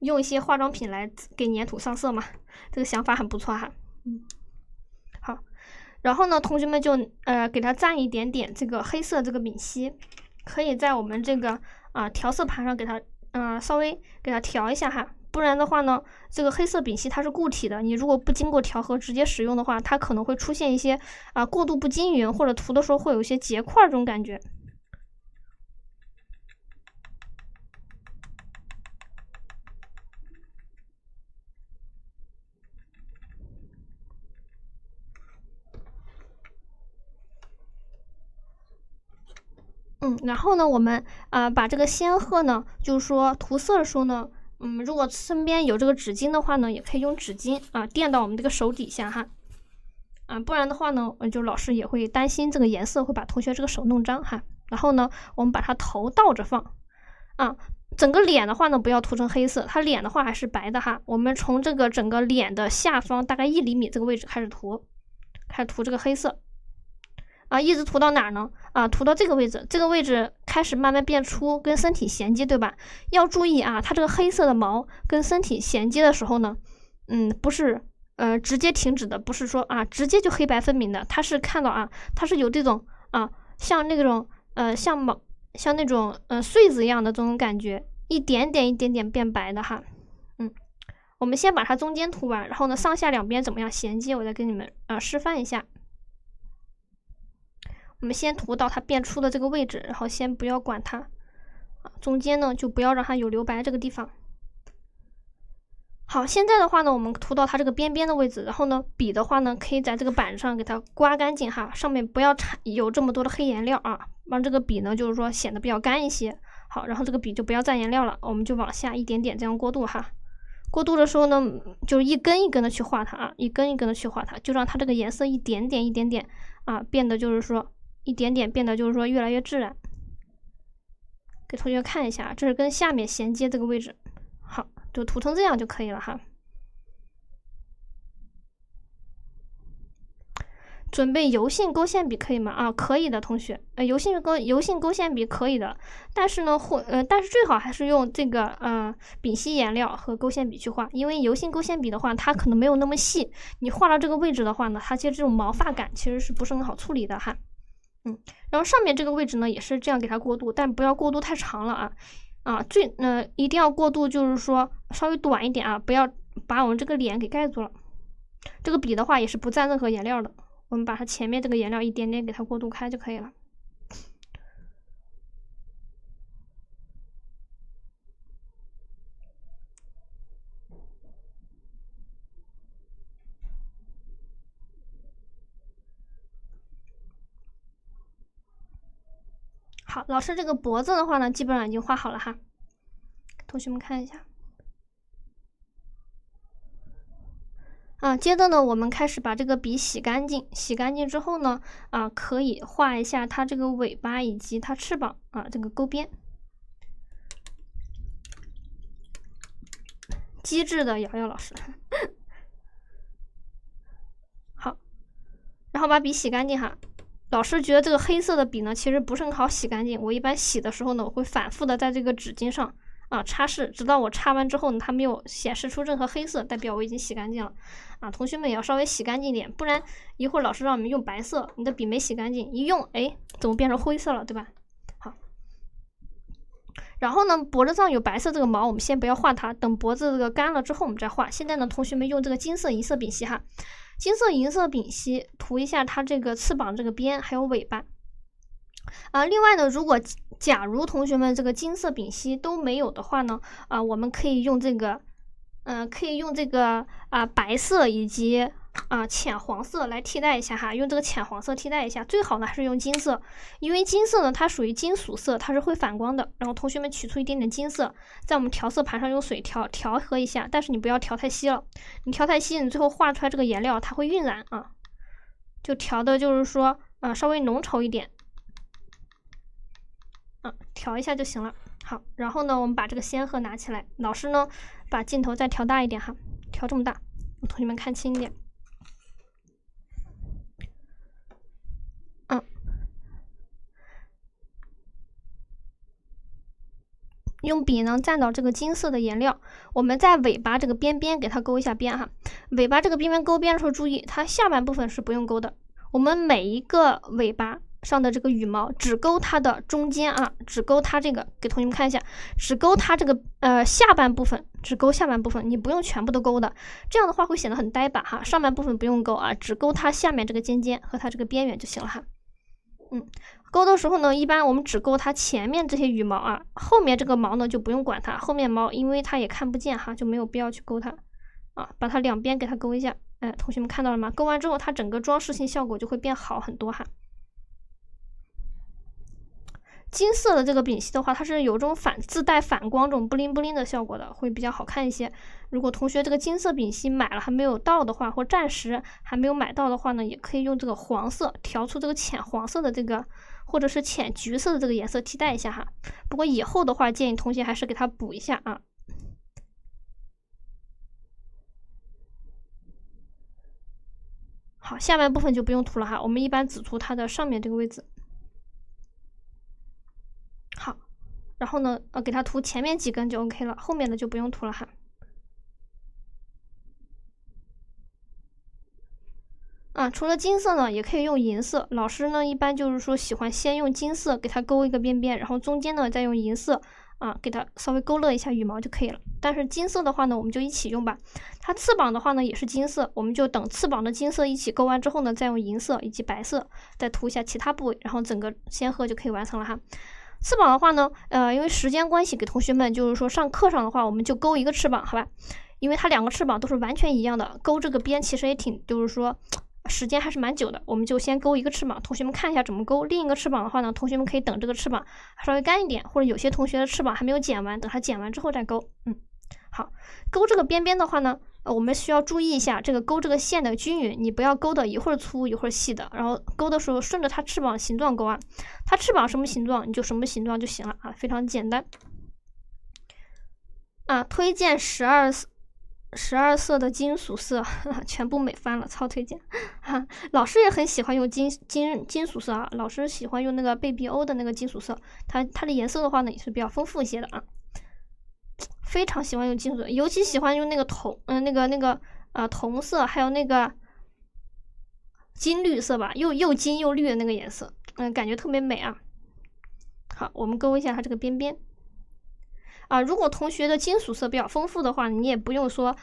[SPEAKER 1] 用一些化妆品来给粘土上色吗？这个想法很不错哈。好，然后呢，同学们就给它蘸一点点这个黑色这个丙烯，可以在我们这个调色盘上给它稍微给它调一下哈。不然的话呢，这个黑色丙烯它是固体的，你如果不经过调和直接使用的话，它可能会出现一些过渡不均匀，或者涂的时候会有一些结块这种感觉。然后呢，我们把这个仙鹤呢，就是说涂色的时候呢，如果身边有这个纸巾的话呢，也可以用纸巾垫到我们这个手底下哈。不然的话呢，就老师也会担心这个颜色会把同学这个手弄脏哈。然后呢，我们把它头倒着放整个脸的话呢，不要涂成黑色，它脸的话还是白的哈。我们从这个整个脸的下方大概1厘米这个位置开始涂这个黑色一直涂到哪儿呢？涂到这个位置，这个位置开始慢慢变粗，跟身体衔接，对吧？要注意它这个黑色的毛跟身体衔接的时候呢，不是直接停止的，不是说直接就黑白分明的，它是看到它是有这种像那种像那种穗子一样的这种感觉，一点点变白的哈。我们先把它中间涂完，然后呢上下两边怎么样衔接，我再给你们示范一下。我们先涂到它变粗的这个位置，然后先不要管它中间呢就不要让它有留白这个地方。好，现在的话呢，我们涂到它这个边边的位置，然后呢，笔的话呢，可以在这个板上给它刮干净哈，上面不要有这么多的黑颜料让这个笔呢，就是说显得比较干一些。好，然后这个笔就不要蘸颜料了，我们就往下一点点这样过渡哈。过渡的时候呢，就一根一根的去画它一根一根的去画它，就让它这个颜色一点点变得就是说一点点变得就是说越来越自然。给同学看一下，这是跟下面衔接这个位置，好，就涂成这样就可以了哈。准备油性勾线笔可以吗？可以的，同学。油性勾线笔可以的，但是呢，但是最好还是用这个丙烯颜料和勾线笔去画，因为油性勾线笔的话，它可能没有那么细，你画到这个位置的话呢，它其实这种毛发感其实是不是很好处理的哈。然后上面这个位置呢，也是这样给它过渡，但不要过渡太长了一定要过渡，就是说稍微短一点不要把我们这个脸给盖住了。这个笔的话也是不蘸任何颜料的。我们把它前面这个颜料一点点给它过渡开就可以了。好，老师这个脖子的话呢，基本上已经画好了哈，同学们看一下。接着呢，我们开始把这个笔洗干净。洗干净之后呢，可以画一下它这个尾巴以及它翅膀这个钩边。机智的瑶瑶老师，好，然后把笔洗干净哈。老师觉得这个黑色的笔呢，其实不是很好洗干净。我一般洗的时候呢，我会反复的在这个纸巾上擦拭，直到我擦完之后呢，它没有显示出任何黑色，代表我已经洗干净了。同学们也要稍微洗干净一点，不然一会儿老师让我们用白色，你的笔没洗干净，一用，哎，怎么变成灰色了，对吧？好，然后呢，脖子上有白色这个毛，我们先不要画它，等脖子这个干了之后我们再画。现在呢，同学们用这个金色银色丙烯哈，金色银色丙烯涂一下它这个翅膀这个边还有尾巴。另外呢，假如同学们这个金色丙烯都没有的话呢，我们可以用这个，白色以及浅黄色来替代一下哈，用这个浅黄色替代一下，最好呢还是用金色，因为金色呢它属于金属色，它是会反光的。然后同学们取出一点点金色，在我们调色盘上用水调和一下，但是你不要调太稀了，你调太稀，你最后画出来这个颜料它会晕染就调的就是说稍微浓稠一点。调一下就行了。好，然后呢，我们把这个仙鹤拿起来，老师呢把镜头再调大一点哈，调这么大，让同学们看清一点。用笔呢蘸到这个金色的颜料，我们在尾巴这个边边给它勾一下边哈。尾巴这个边边勾边的时候注意，它下半部分是不用勾的。我们每一个尾巴上的这个羽毛只勾它的中间只勾它这个，给同学们看一下，只勾它这个下半部分，只勾下半部分，你不用全部都勾的，这样的话会显得很呆板哈。上半部分不用勾只勾它下面这个尖尖和它这个边缘就行了哈。勾的时候呢，一般我们只勾它前面这些羽毛后面这个毛呢就不用管它，后面毛因为它也看不见哈，就没有必要去勾它把它两边给它勾一下。同学们看到了吗？勾完之后，它整个装饰性效果就会变好很多哈。金色的这个丙烯的话，它是有这种自带反光这种布灵布灵的效果的，会比较好看一些。如果同学这个金色丙烯买了还没有到的话，或暂时还没有买到的话呢，也可以用这个黄色调出这个浅黄色的这个，或者是浅橘色的这个颜色替代一下哈。不过以后的话，建议同学还是给它补一下好，下半部分就不用涂了哈，我们一般只涂它的上面这个位置。好，然后呢，给它涂前面几根就 OK 了，后面的就不用涂了哈。除了金色呢，也可以用银色。老师呢，一般就是说喜欢先用金色给它勾一个边边，然后中间呢再用银色给它稍微勾勒一下羽毛就可以了。但是金色的话呢，我们就一起用吧。它翅膀的话呢也是金色，我们就等翅膀的金色一起勾完之后呢，再用银色以及白色再涂一下其他部位，然后整个仙鹤就可以完成了哈。翅膀的话呢，因为时间关系，给同学们就是说上课上的话，我们就勾一个翅膀，好吧？因为它两个翅膀都是完全一样的，勾这个边其实也挺，就是说时间还是蛮久的。我们就先勾一个翅膀，同学们看一下怎么勾。另一个翅膀的话呢，同学们可以等这个翅膀稍微干一点，或者有些同学的翅膀还没有剪完，等它剪完之后再勾。好，勾这个边边的话呢，我们需要注意一下这个勾这个线的均匀，你不要勾的一会儿粗一会儿细的，然后勾的时候顺着它翅膀形状勾它翅膀什么形状你就什么形状就行了非常简单推荐12色的金属色全部美翻了，超推荐老师也很喜欢用金属色老师喜欢用那个贝比欧的那个金属色，它的颜色的话呢也是比较丰富一些的非常喜欢用金属色，尤其喜欢用那个铜色，还有那个金绿色吧，又金又绿的那个颜色，感觉特别美好，我们勾一下它这个边边如果同学的金属色比较丰富的话，你也不用说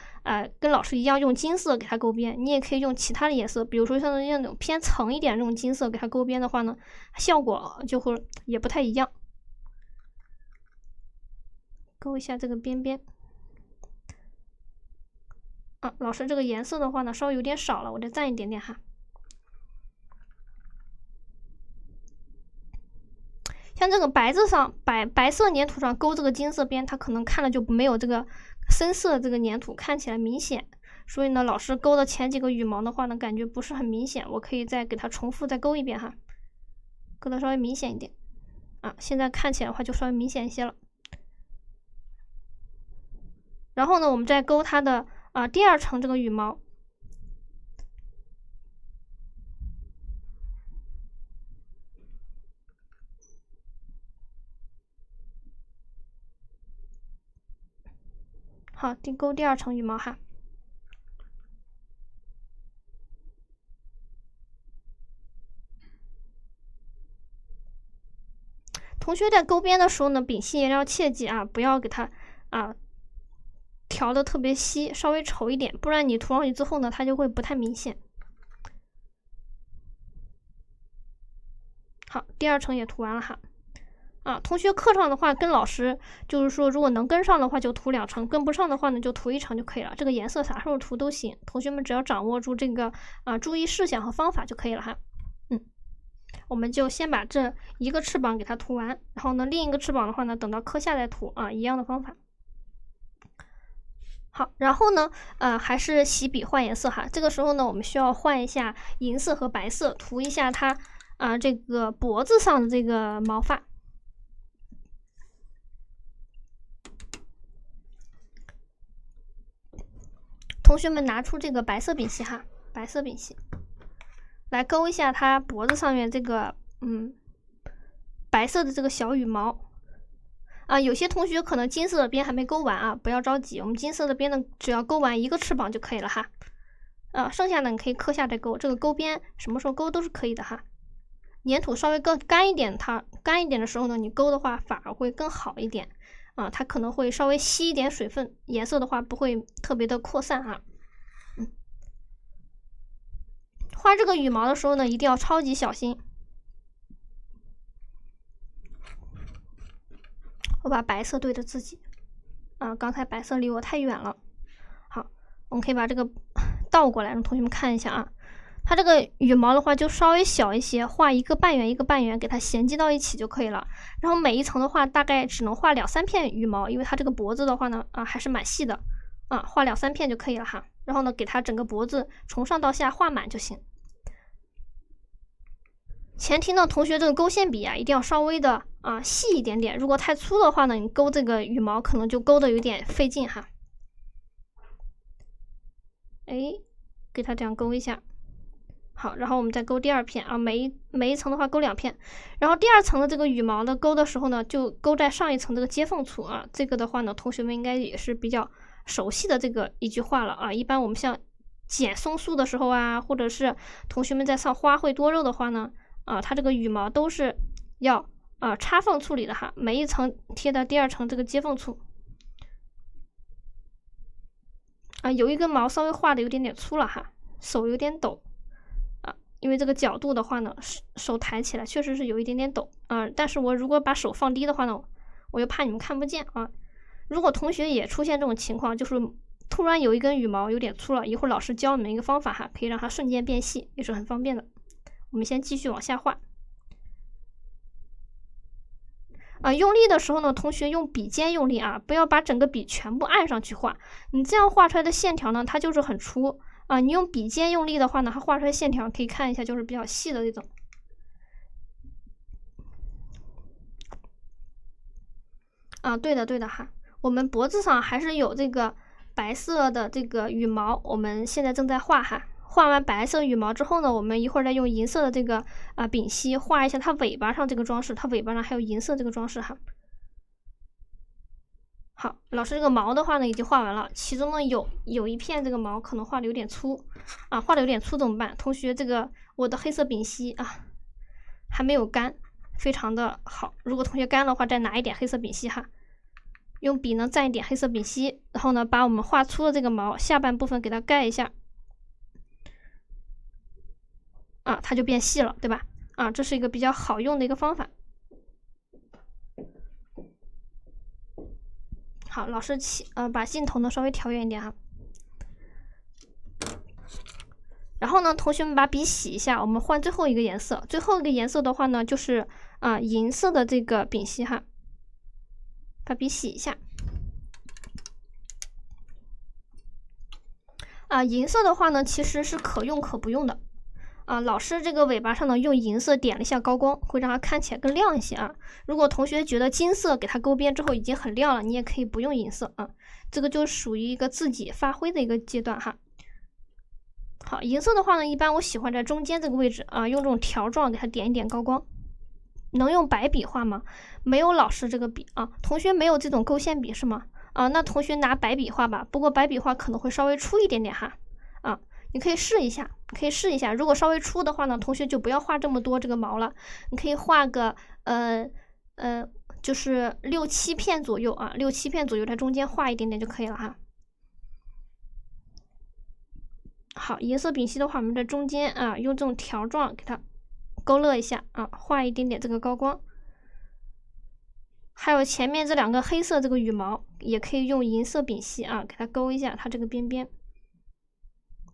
[SPEAKER 1] 跟老师一样用金色给它勾边，你也可以用其他的颜色，比如说像那种偏橙一点那种金色给它勾边的话呢，效果就会也不太一样。勾一下这个边边老师这个颜色的话呢稍微有点少了，我再蘸一点点哈。像然这个白色粘土上勾这个金色边，它可能看了就没有这个深色的这个粘土看起来明显，所以呢，老师勾的前几个羽毛的话呢，感觉不是很明显，我可以再给它重复再勾一遍哈，勾的稍微明显一点啊，现在看起来的话就稍微明显一些了。然后呢，我们再勾它的第二层这个羽毛。好，勾第二层羽毛哈。同学在勾边的时候呢，丙烯颜料切记啊，不要给它调的特别稀，稍微稠一点，不然你涂上去之后呢，它就会不太明显。好，第二层也涂完了哈。同学课上的话跟老师就是说，如果能跟上的话就涂2层，跟不上的话呢就涂1层就可以了。这个颜色啥时候涂都行，同学们只要掌握住这个注意事项和方法就可以了哈。我们就先把这一个翅膀给它涂完，然后呢另一个翅膀的话呢，等到课下再涂一样的方法。好，然后呢还是洗笔换颜色哈。这个时候呢，我们需要换一下银色和白色，涂一下它这个脖子上的这个毛发。同学们拿出这个白色丙烯哈，白色丙烯来勾一下它脖子上面这个白色的这个小羽毛有些同学可能金色的边还没勾完不要着急，我们金色的边呢只要勾完一个翅膀就可以了哈。剩下的你可以课下再勾，这个勾边什么时候勾都是可以的哈。粘土稍微更干一点，它干一点的时候呢，你勾的话反而会更好一点它可能会稍微吸一点水分，颜色的话不会特别的扩散哈。画这个羽毛的时候呢，一定要超级小心。我把白色对着自己刚才白色离我太远了。好，我们可以把这个倒过来让同学们看一下它这个羽毛的话就稍微小一些，画一个半圆一个半圆给它衔接到一起就可以了。然后每一层的话大概只能画2-3片羽毛，因为它这个脖子的话呢还是蛮细的画2-3片就可以了哈。然后呢给它整个脖子从上到下画满就行。前提呢，同学这个勾线笔一定要稍微的细一点点，如果太粗的话呢，你勾这个羽毛可能就勾的有点费劲哈。给它这样勾一下。好，然后我们再勾第2片每一层的话勾2片，然后第2层的这个羽毛的勾的时候呢，就勾在上一层这个接缝处这个的话呢，同学们应该也是比较熟悉的这个一句话了一般我们像剪松树的时候或者是同学们在上花卉多肉的话呢它这个羽毛都是要插缝处理的哈，每一层贴到第2层这个接缝处有一根毛稍微画的有点粗了哈，手有点抖因为这个角度的话呢，手抬起来确实是有一点点抖但是我如果把手放低的话呢，我又怕你们看不见如果同学也出现这种情况，就是突然有一根羽毛有点粗了，一会儿老师教你们一个方法哈，可以让它瞬间变细，也是很方便的。我们先继续往下画用力的时候呢，同学用笔尖用力不要把整个笔全部按上去画，你这样画出来的线条呢，它就是很粗你用笔尖用力的话呢，它画出来线条可以看一下，就是比较细的那种对的哈，我们脖子上还是有这个白色的这个羽毛，我们现在正在画哈。画完白色羽毛之后呢，我们一会儿再用银色的这个丙烯画一下它尾巴上这个装饰，它尾巴上还有银色这个装饰哈。好，老师这个毛的话呢已经画完了，其中呢有一片这个毛可能画的有点粗画的有点粗怎么办？同学，这个我的黑色丙烯还没有干，非常的好。如果同学干的话，再拿一点黑色丙烯哈，用笔呢蘸一点黑色丙烯，然后呢把我们画粗的这个毛下半部分给它盖一下它就变细了，对吧？这是一个比较好用的一个方法。好，老师把镜头呢稍微调远一点哈。然后呢，同学们把笔洗一下，我们换最后一个颜色。最后一个颜色的话呢，就是银色的这个丙烯哈，把笔洗一下。银色的话呢，其实是可用可不用的。老师这个尾巴上呢，用银色点了一下高光，会让它看起来更亮一些啊。如果同学觉得金色给它勾边之后已经很亮了，你也可以不用银色啊。这个就属于一个自己发挥的一个阶段哈。好，银色的话呢，一般我喜欢在中间这个位置用这种条状给它点一点高光。能用白笔画吗？没有老师这个笔啊，同学没有这种勾线笔是吗？那同学拿白笔画吧，不过白笔画可能会稍微粗一点点哈。你可以试一下，如果稍微粗的话呢，同学就不要画这么多这个毛了，你可以画个就是6、7片左右啊，6、7片左右，在中间画一点点就可以了哈。好，银色丙烯的话，我们在中间用这种条状给它勾勒一下画一点点这个高光。还有前面这2个黑色这个羽毛，也可以用银色丙烯给它勾一下它这个边边。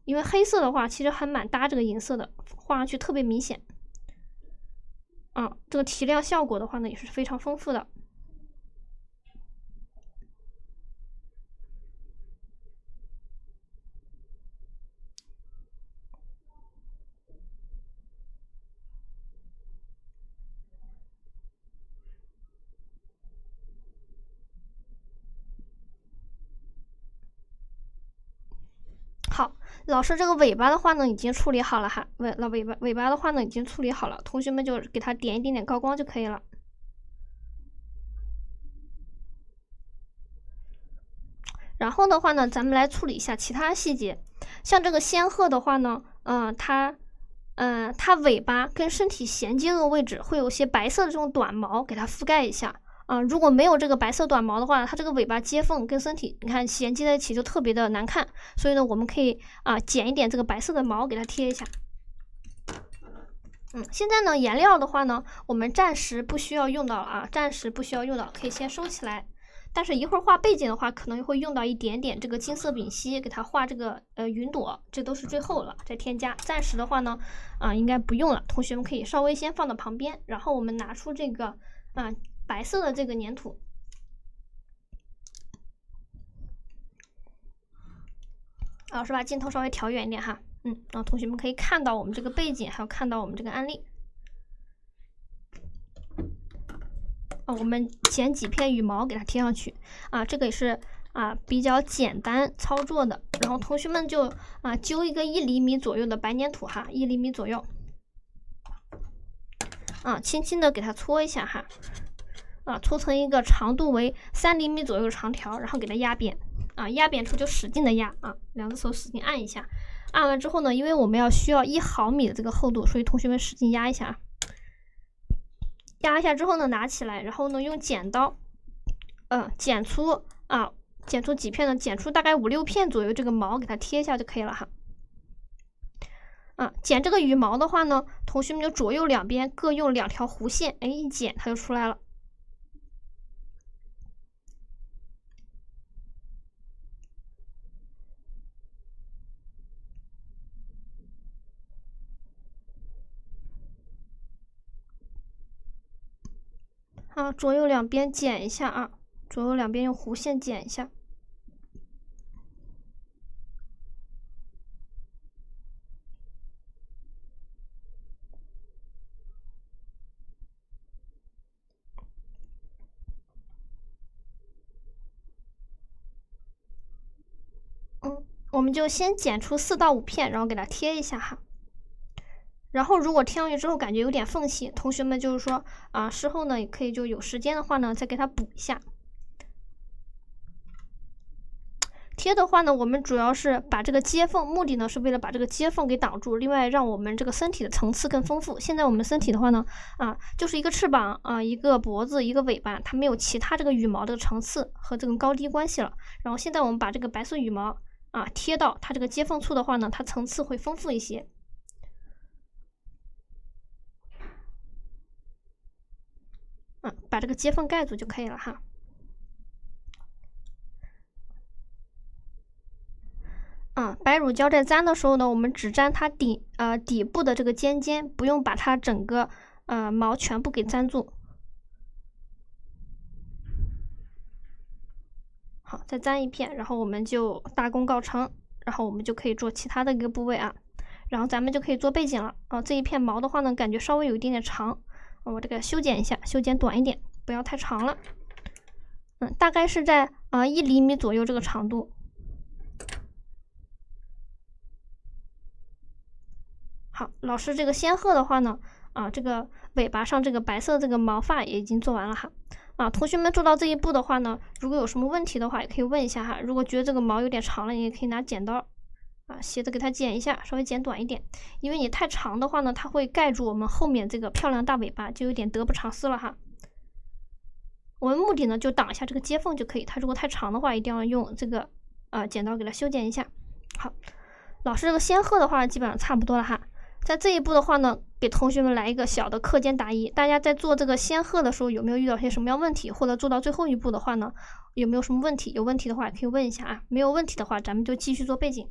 [SPEAKER 1] 因为黑色的话，其实还蛮搭这个银色的，画上去特别明显。这个提亮效果的话呢，也是非常丰富的。好，老师这个尾巴的话呢，已经处理好了哈。尾巴的话呢，已经处理好了，同学们就给它点一点点高光就可以了。然后的话呢，咱们来处理一下其他细节。像这个仙鹤的话呢，它尾巴跟身体衔接的位置会有些白色的这种短毛，给它覆盖一下。如果没有这个白色短毛的话，它这个尾巴接缝跟身体，你看衔接在一起就特别的难看。所以呢，我们可以剪一点这个白色的毛给它贴一下。现在呢，颜料的话呢，我们暂时不需要用到了可以先收起来。但是一会儿画背景的话，可能会用到一点点这个金色丙烯，给它画这个云朵，这都是最后了再添加。暂时的话呢，应该不用了，同学们可以稍微先放到旁边。然后我们拿出这个白色的这个粘土，老师把镜头稍微调远一点哈。同学们可以看到我们这个背景，还有看到我们这个案例。我们剪几片羽毛给它贴上去这个也是比较简单操作的。然后同学们就揪一个1厘米左右的白粘土哈，1厘米左右轻轻的给它搓一下哈搓成一个长度为3厘米左右的长条，然后给它压扁压扁处就使劲的压2只手使劲按一下。按完之后呢，因为我们需要1毫米的这个厚度，所以同学们使劲压一下压一下之后呢，拿起来，然后呢用剪刀剪出几片呢？剪出大概5、6片左右这个毛，给它贴一下就可以了哈。剪这个羽毛的话呢，同学们就左右两边各用2条弧线，一剪它就出来了。左右两边剪一下左右两边用弧线剪一下。我们就先剪出4到5片，然后给它贴一下哈。然后如果贴上去之后感觉有点缝隙，同学们就是说事后呢也可以就有时间的话呢再给它补一下。贴的话呢，我们主要是把这个接缝，目的呢是为了把这个接缝给挡住，另外让我们这个身体的层次更丰富。现在我们身体的话呢就是一个翅膀一个脖子一个尾巴，它没有其他这个羽毛的层次和这个高低关系了。然后现在我们把这个白色羽毛贴到它这个接缝处的话呢，它层次会丰富一些。把这个接缝盖住就可以了哈。白乳胶在粘的时候呢，我们只粘它底部的这个尖尖，不用把它整个毛全部给粘住。好，再粘一片，然后我们就大功告成，然后我们就可以做其他的一个部位啊。然后咱们就可以做背景了啊。这一片毛的话呢，感觉稍微有一点点长，我这个修剪一下，修剪短一点，不要太长了。大概是在1厘米左右这个长度。好，老师这个仙鹤的话呢，这个尾巴上这个白色这个毛发也已经做完了哈。同学们做到这一步的话呢，如果有什么问题的话，也可以问一下哈。如果觉得这个毛有点长了，你也可以拿剪刀斜着给它剪一下，稍微剪短一点。因为你太长的话呢，它会盖住我们后面这个漂亮大尾巴，就有点得不偿失了哈。我们目的呢就挡一下这个接缝就可以，它如果太长的话，一定要用这个剪刀给它修剪一下。好，老师这个仙鹤的话基本上差不多了哈。在这一步的话呢，给同学们来一个小的课间答疑。大家在做这个仙鹤的时候，有没有遇到些什么样问题？或者做到最后一步的话呢，有没有什么问题？有问题的话也可以问一下啊。没有问题的话，咱们就继续做背景。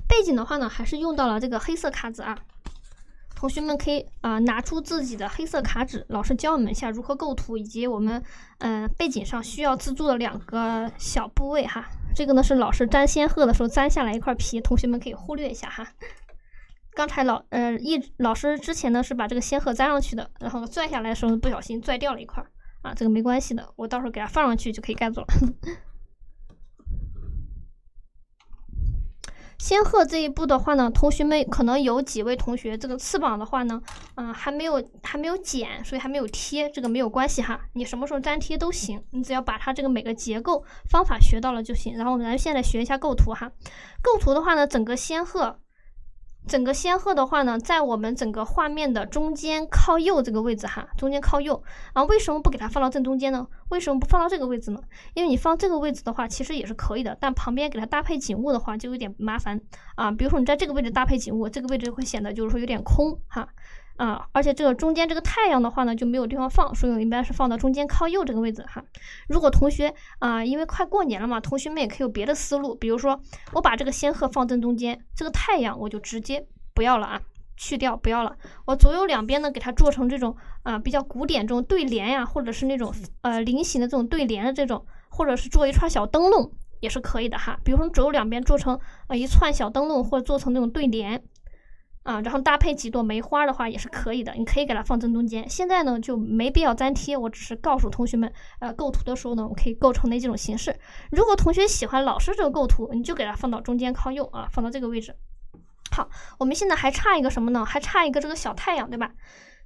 [SPEAKER 1] 背景的话呢，还是用到了这个黑色卡纸啊。同学们可以拿出自己的黑色卡纸，老师教你们一下如何构图，以及我们背景上需要制作的2个小部位哈。这个呢是老师粘仙鹤的时候粘下来一块皮，同学们可以忽略一下哈。刚才老师之前呢是把这个仙鹤粘上去的，然后拽下来的时候不小心拽掉了一块这个没关系的，我到时候给它放上去就可以盖住了。仙鹤这一步的话呢，同学们可能有几位同学这个翅膀的话呢，还没有剪，所以还没有贴，这个没有关系哈，你什么时候粘贴都行，你只要把它这个每个结构方法学到了就行。然后我们现在学一下构图哈。构图的话呢，整个仙鹤的话呢，在我们整个画面的中间靠右这个位置哈，中间靠右为什么不给它放到正中间呢？为什么不放到这个位置呢？因为你放这个位置的话，其实也是可以的，但旁边给它搭配景物的话，就有点麻烦比如说你在这个位置搭配景物，这个位置会显得就是说有点空哈而且这个中间这个太阳的话呢，就没有地方放，所以我一般是放到中间靠右这个位置哈。如果同学因为快过年了嘛，同学们也可以有别的思路，比如说我把这个仙鹤放正中间，这个太阳我就直接不要了去掉不要了，我左右两边呢给它做成这种比较古典这种对联呀，或者是那种菱形的这种对联的这种，或者是做一串小灯笼也是可以的哈。比如说左右两边做成一串小灯笼，或者做成那种对联然后搭配几朵梅花的话也是可以的，你可以给它放正中间。现在呢就没必要粘贴，我只是告诉同学们构图的时候呢，我可以构成哪几种形式。如果同学喜欢老师这个构图，你就给它放到中间靠右放到这个位置。好，我们现在还差一个什么呢？还差一个这个小太阳，对吧？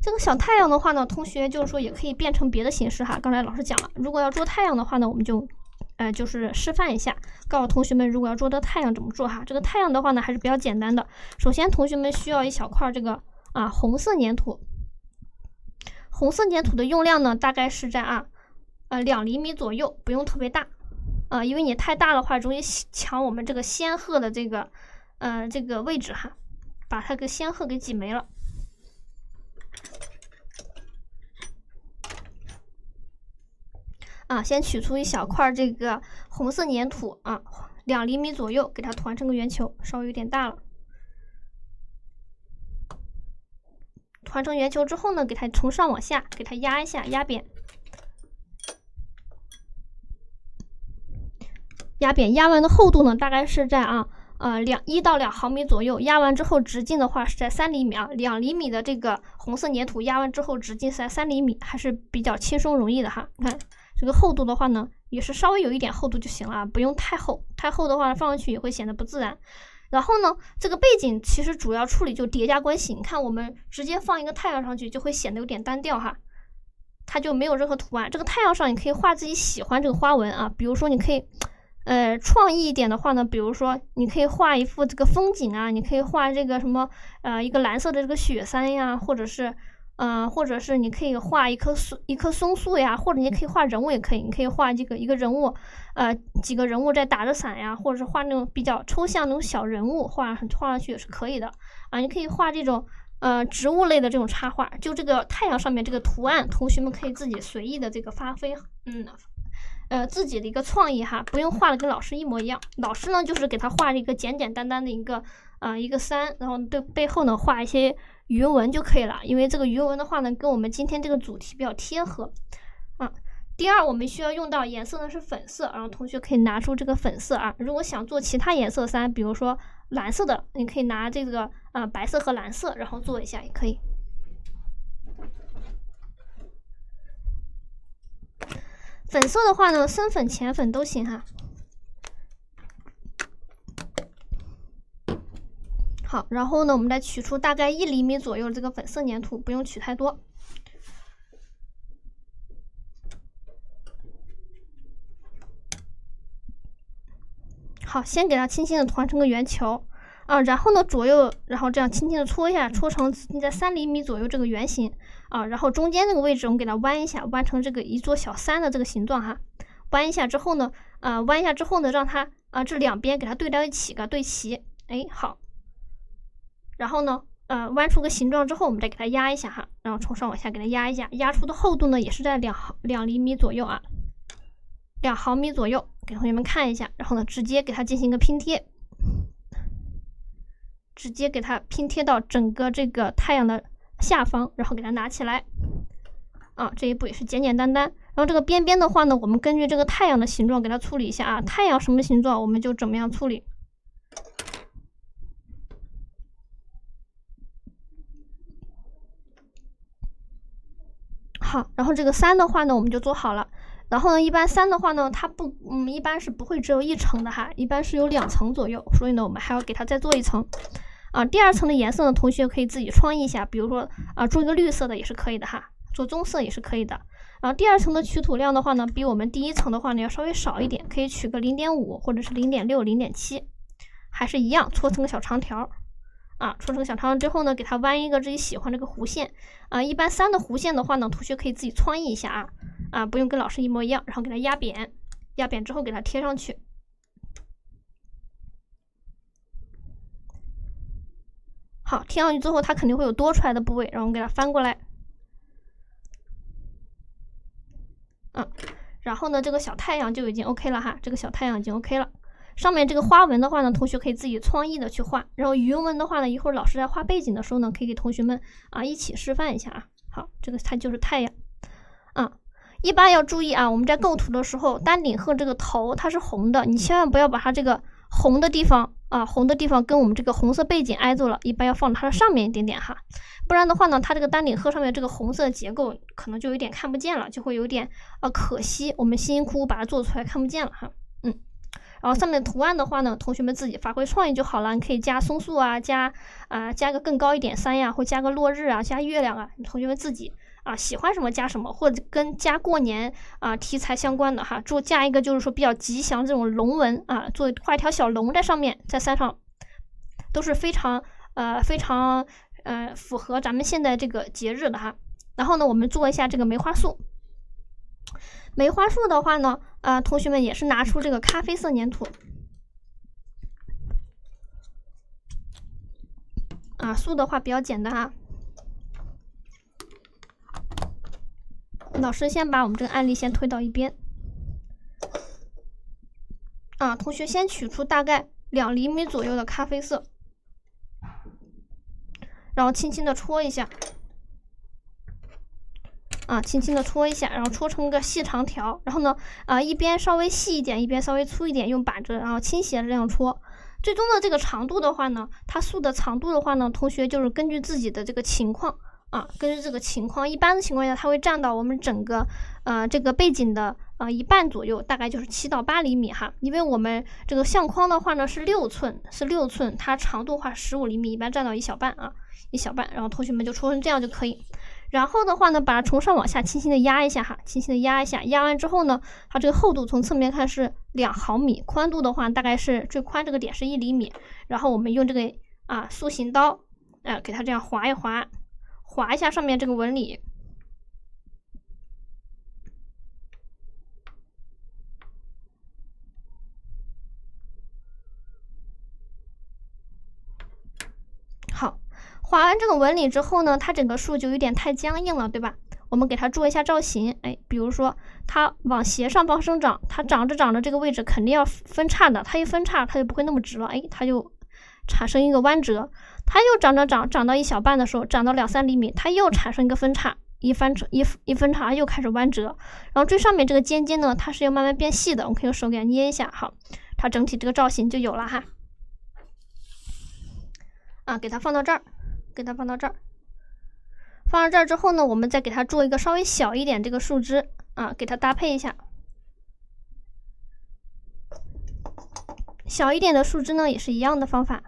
[SPEAKER 1] 这个小太阳的话呢，同学就是说也可以变成别的形式哈。刚才老师讲了，如果要做太阳的话呢，我们就就是示范一下，告诉同学们如果要做的太阳怎么做哈。这个太阳的话呢还是比较简单的。首先同学们需要一小块这个红色粘土。红色粘土的用量呢大概是在2厘米左右，不用特别大因为你太大的话容易抢我们这个仙鹤的这个位置哈，把它个仙鹤给挤没了。先取出一小块这个红色粘土2厘米左右，给它团成个圆球，稍微有点大了。团成圆球之后呢，给它从上往下给它压一下，压扁。压扁，压完的厚度呢大概是在1到2毫米左右。压完之后直径的话是在3厘米2厘米的这个红色粘土压完之后直径是在3厘米，还是比较轻松容易的哈。你看这个厚度的话呢，也是稍微有一点厚度就行了不用太厚，太厚的话放上去也会显得不自然。然后呢，这个背景其实主要处理就叠加关系。你看我们直接放一个太阳上去，就会显得有点单调哈，它就没有任何图案。这个太阳上你可以画自己喜欢这个花纹比如说你可以创意一点的话呢，比如说你可以画一幅这个风景你可以画这个什么一个蓝色的这个雪山呀，或者是你可以画一棵松树呀，或者你可以画人物也可以，你可以画这个一个人物几个人物在打着伞呀，或者是画那种比较抽象那种小人物画上去也是可以的你可以画这种植物类的这种插画，就这个太阳上面这个图案同学们可以自己随意的这个发挥自己的一个创意哈，不用画的跟老师一模一样。老师呢就是给他画了一个简简单单的一个山，然后对背后呢画一些鱼纹就可以了。因为这个鱼纹的话呢，跟我们今天这个主题比较贴合啊。第二，我们需要用到颜色呢是粉色，然后同学可以拿出这个粉色啊。如果想做其他颜色山，比如说蓝色的，你可以拿这个白色和蓝色，然后做一下也可以。粉色的话呢，深粉、浅粉都行哈。好，然后呢，我们再取出大概1厘米左右的这个粉色粘土，不用取太多。好，先给它轻轻的团成个圆球啊，然后呢左右，然后这样轻轻的搓一下，搓成在3厘米左右这个圆形啊，然后中间这个位置我们给它弯一下，弯成这个一座小山的这个形状哈。弯一下之后呢，让它这两边给它对到一起，给它对齐。哎，好。然后呢，弯出个形状之后，我们再给它压一下哈，然后从上往下给它压一下，压出的厚度呢也是在2厘米左右啊，2毫米左右。给同学们看一下，然后呢，直接给它进行一个拼贴，直接给它拼贴到整个这个太阳的下方，然后给它拿起来。啊，这一步也是简简单单。然后这个边边的话呢，我们根据这个太阳的形状给它处理一下啊，太阳什么形状我们就怎么样处理。好，然后这个山的话呢，我们就做好了。然后呢，一般山的话呢，它一般是不会只有1层的哈，一般是有2层左右，所以呢，我们还要给它再做1层。第2层的颜色呢，同学可以自己创意一下，比如说做一个绿色的也是可以的哈，做棕色也是可以的。然后第2层的取土量的话呢，比我们第1层的话呢要稍微少一点，可以取个0.5或者是0.6、0.7，还是一样，搓成个小长条。搓成小长条之后呢，给它弯一个自己喜欢这个弧线一般山的弧线的话呢，同学可以自己创意一下不用跟老师一模一样，然后给它压扁，压扁之后给它贴上去。好，贴上去之后它肯定会有多出来的部位，然后我们给它翻过来。然后呢，这个小太阳就已经 OK 了哈，这个小太阳已经 OK 了。上面这个花纹的话呢，同学可以自己创意的去画。然后鱼纹的话呢，一会儿老师在画背景的时候呢，可以给同学们一起示范一下啊。好，这个它就是太阳一般要注意我们在构图的时候，丹顶鹤这个头它是红的，你千万不要把它这个红的地方跟我们这个红色背景挨住了，一般要放它的上面一点点哈，不然的话呢，它这个丹顶鹤上面这个红色结构可能就有点看不见了，就会有点可惜，我们辛辛苦苦把它做出来看不见了哈。然后上面的图案的话呢，同学们自己发挥创意就好了，你可以加松树加个更高一点山呀，或加个落日加月亮同学们自己喜欢什么加什么，或者跟加过年题材相关的哈，加一个就是说比较吉祥这种龙纹画一条小龙在上面，在山上都是非常符合咱们现在这个节日的哈。然后呢，我们做一下这个梅花树。梅花树的话呢，同学们也是拿出这个咖啡色粘土树的话比较简单老师先把我们这个案例先推到一边同学先取出大概2厘米左右的咖啡色，然后轻轻的搓一下轻轻的搓一下，然后搓成一个细长条，然后呢一边稍微细一点，一边稍微粗一点，用板子然后倾斜着这样搓。最终的这个长度的话呢，它树的长度的话呢，同学就是根据自己的这个情况根据这个情况，一般的情况下它会占到我们整个这个背景的一半左右，大概就是7到8厘米哈。因为我们这个相框的话呢是6寸，它长度话15厘米，一般占到一小半一小半，然后同学们就搓成这样就可以。然后的话呢，把它从上往下轻轻的压一下哈，轻轻的压一下，压完之后呢，它这个厚度从侧面看是2毫米，宽度的话大概是最宽这个点是1厘米。然后我们用这个塑形刀给它这样划一划，划一下上面这个纹理。好，划完这个纹理之后呢，它整个树就有点太僵硬了，对吧？我们给它做一下造型，哎，比如说它往斜上方生长，它长着长着这个位置肯定要分叉的，它一分叉它就不会那么直了，哎，它就产生一个弯折，它又长到一小半的时候，长到2、3厘米，它又产生一个分叉，一分叉又开始弯折，然后最上面这个尖尖呢，它是要慢慢变细的，我们可以用手给它捏一下，好，它整体这个造型就有了哈。啊，给它放到这儿，放到这儿之后呢，我们再给它做一个稍微小一点这个树枝啊，给它搭配一下。小一点的树枝呢，也是一样的方法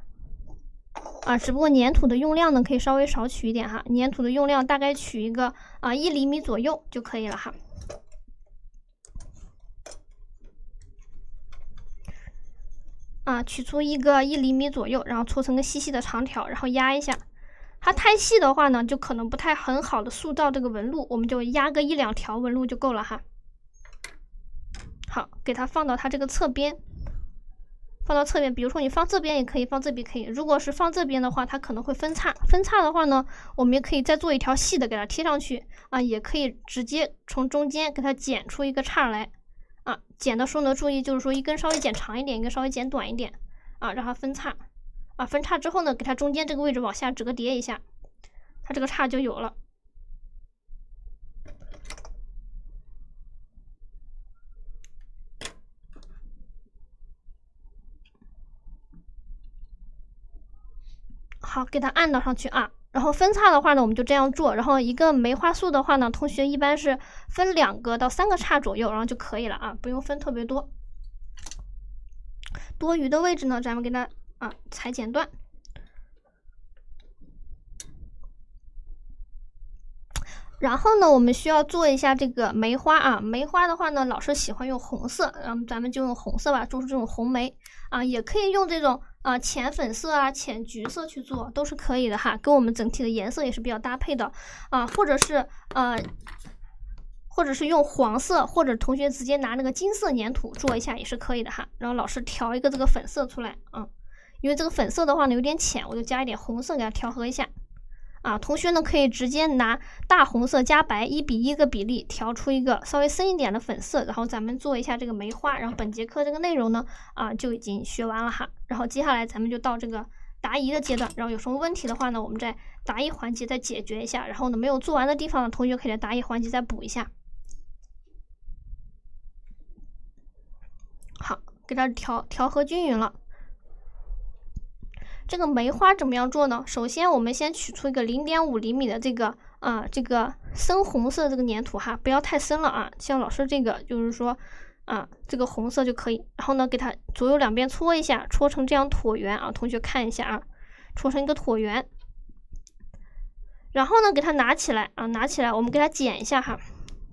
[SPEAKER 1] 啊，只不过粘土的用量呢可以稍微少取一点哈，粘土的用量大概取一个1厘米左右就可以了哈。啊，取出一个1厘米左右，然后搓成个细细的长条，然后压一下。它太细的话呢，就可能不太很好的塑造这个纹路，我们就压个1、2条纹路就够了哈。好，给它放到它这个侧边，比如说你放这边也可以，放这边可以。如果是放这边的话，它可能会分叉。分叉的话呢，我们也可以再做一条细的给它贴上去啊，也可以直接从中间给它剪出一个叉来。啊，剪的时候呢，注意就是说一根稍微剪长一点，一根稍微剪短一点啊，让它分叉啊。分叉之后呢，给它中间这个位置往下折叠一下，它这个叉就有了。好，给它按到上去啊。然后分叉的话呢，我们就这样做。然后一个梅花素的话呢，同学一般是分2个到3个叉左右，然后就可以了啊，不用分特别多。多余的位置呢，咱们给它裁剪断。然后呢，我们需要做一下这个梅花啊。梅花的话呢，老师喜欢用红色，咱们就用红色吧，做出这种红梅啊，也可以用这种浅粉色啊、浅橘色去做，都是可以的哈，跟我们整体的颜色也是比较搭配的啊，或者是用黄色，或者同学直接拿那个金色粘土做一下也是可以的哈。然后老师调一个这个粉色出来啊，因为这个粉色的话呢有点浅，我就加一点红色给它调和一下。啊，同学呢可以直接拿大红色加白1比1个比例调出一个稍微深一点的粉色，然后咱们做一下这个梅花。然后本节课这个内容呢就已经学完了哈。然后接下来咱们就到这个答疑的阶段，然后有什么问题的话呢，我们在答疑环节再解决一下。然后呢没有做完的地方呢，同学可以在答疑环节再补一下。好，给它调和均匀了。这个梅花怎么样做呢？首先我们先取出一个0.5厘米的这个深红色这个粘土哈，不要太深了啊，像老师这个就是说这个红色就可以。然后呢给它左右两边搓一下，搓成这样椭圆啊，同学看一下啊，搓成一个椭圆。然后呢给它拿起来啊，我们给它剪一下哈，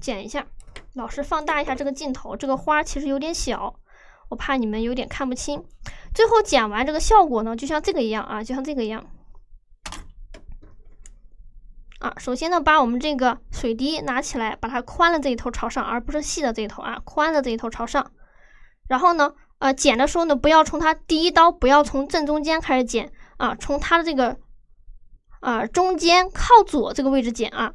[SPEAKER 1] 剪一下。老师放大一下这个镜头，这个花其实有点小，我怕你们有点看不清。最后剪完这个效果呢，就像这个一样啊，首先呢，把我们这个水滴拿起来，把它宽的这一头朝上，而不是细的这一头啊，宽的这一头朝上。然后呢，剪的时候呢，不要从它第一刀，不要从正中间开始剪啊，从它的这个中间靠左这个位置剪啊，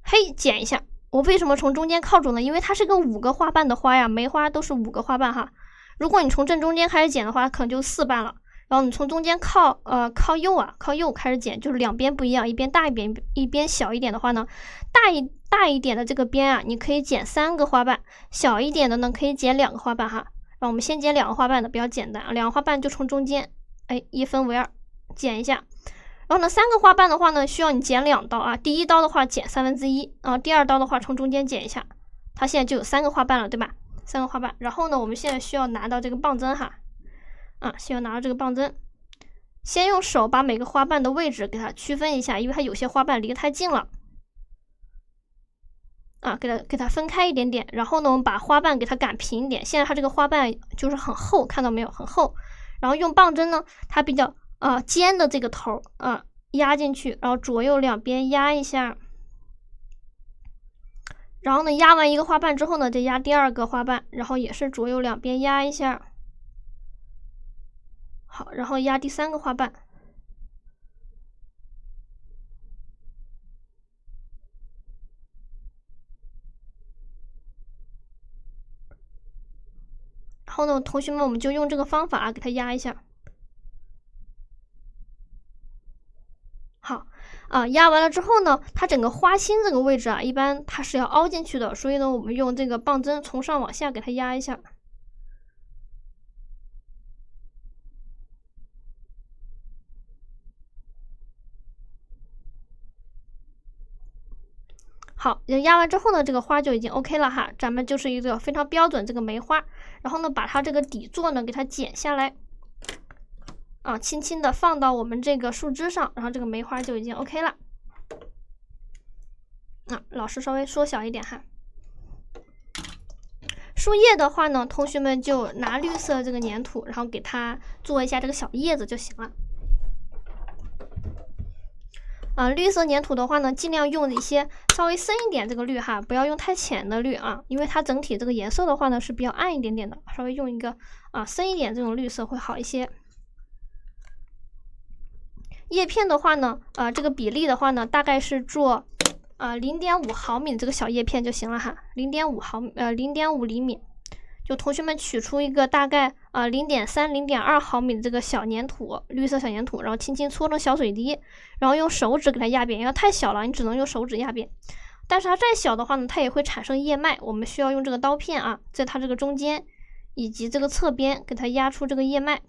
[SPEAKER 1] 嘿，剪一下。我为什么从中间靠左呢？因为它是个5个花瓣的花呀，梅花都是5个花瓣哈。如果你从正中间开始剪的话，可能就4瓣了。然后你从中间靠右开始剪，就是两边不一样，一边大一点，一边小一点的话呢，大一点的这个边啊，你可以剪3个花瓣，小一点的呢可以剪2个花瓣哈。然后我们先剪2个花瓣的，比较简单啊，2个花瓣就从中间1分为2，剪一下。然后呢，3个花瓣的话呢，需要你剪2刀啊。第一刀的话剪1/3，然后第2刀的话从中间剪一下，它现在就有3个花瓣了，对吧？3个花瓣。然后呢，我们现在需要拿到这个棒针哈，需要拿到这个棒针，先用手把每个花瓣的位置给它区分一下，因为它有些花瓣离得太近了，给它分开一点点。然后呢，我们把花瓣给它擀平一点，现在它这个花瓣就是很厚，看到没有，很厚。然后用棒针呢，它比较尖的这个头压进去，然后左右两边压一下。然后呢，压完一个花瓣之后呢，再压第2个花瓣，然后也是左右两边压一下。好，然后压第3个花瓣。然后呢，同学们我们就用这个方法啊，给它压一下。好啊，压完了之后呢，它整个花心这个位置啊，一般它是要凹进去的，所以呢，我们用这个棒针从上往下给它压一下。好，压完之后呢，这个花就已经 OK 了哈，咱们就是一个非常标准这个梅花。然后呢，把它这个底座呢给它剪下来，啊，轻轻的放到我们这个树枝上，然后这个梅花就已经 OK 了。老师稍微缩小一点哈。树叶的话呢，同学们就拿绿色这个粘土，然后给它做一下这个小叶子就行了。绿色粘土的话呢，尽量用一些稍微深一点这个绿哈，不要用太浅的绿啊，因为它整体这个颜色的话呢是比较暗一点点的，稍微用一个深一点这种绿色会好一些。叶片的话呢，这个比例的话呢，大概是做0.5毫米这个小叶片就行了哈，0.5厘米。就同学们取出一个大概0.3、0.2毫米的这个小粘土，绿色小粘土，然后轻轻搓成小水滴，然后用手指给它压扁。要太小了，你只能用手指压扁。但是它再小的话呢，它也会产生叶脉，我们需要用这个刀片啊，在它这个中间以及这个侧边给它压出这个叶脉。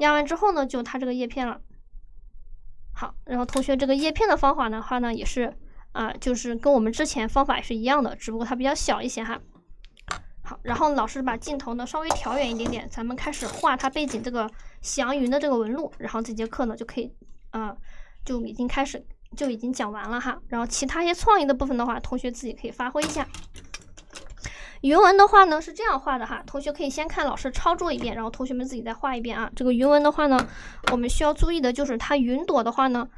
[SPEAKER 1] 压完之后呢，就它这个叶片了。好，然后同学这个叶片的方法的话呢，也是就是跟我们之前方法是一样的，只不过它比较小一些哈。好，然后老师把镜头呢稍微调远一点点，咱们开始画它背景这个喜羊云的这个纹路，然后这节课呢就可以就已经讲完了哈。然后其他一些创意的部分的话，同学自己可以发挥一下。云纹的话呢是这样画的哈，同学可以先看老师操作一遍，然后同学们自己再画一遍啊。这个云纹的话呢，我们需要注意的就是它云朵的话呢，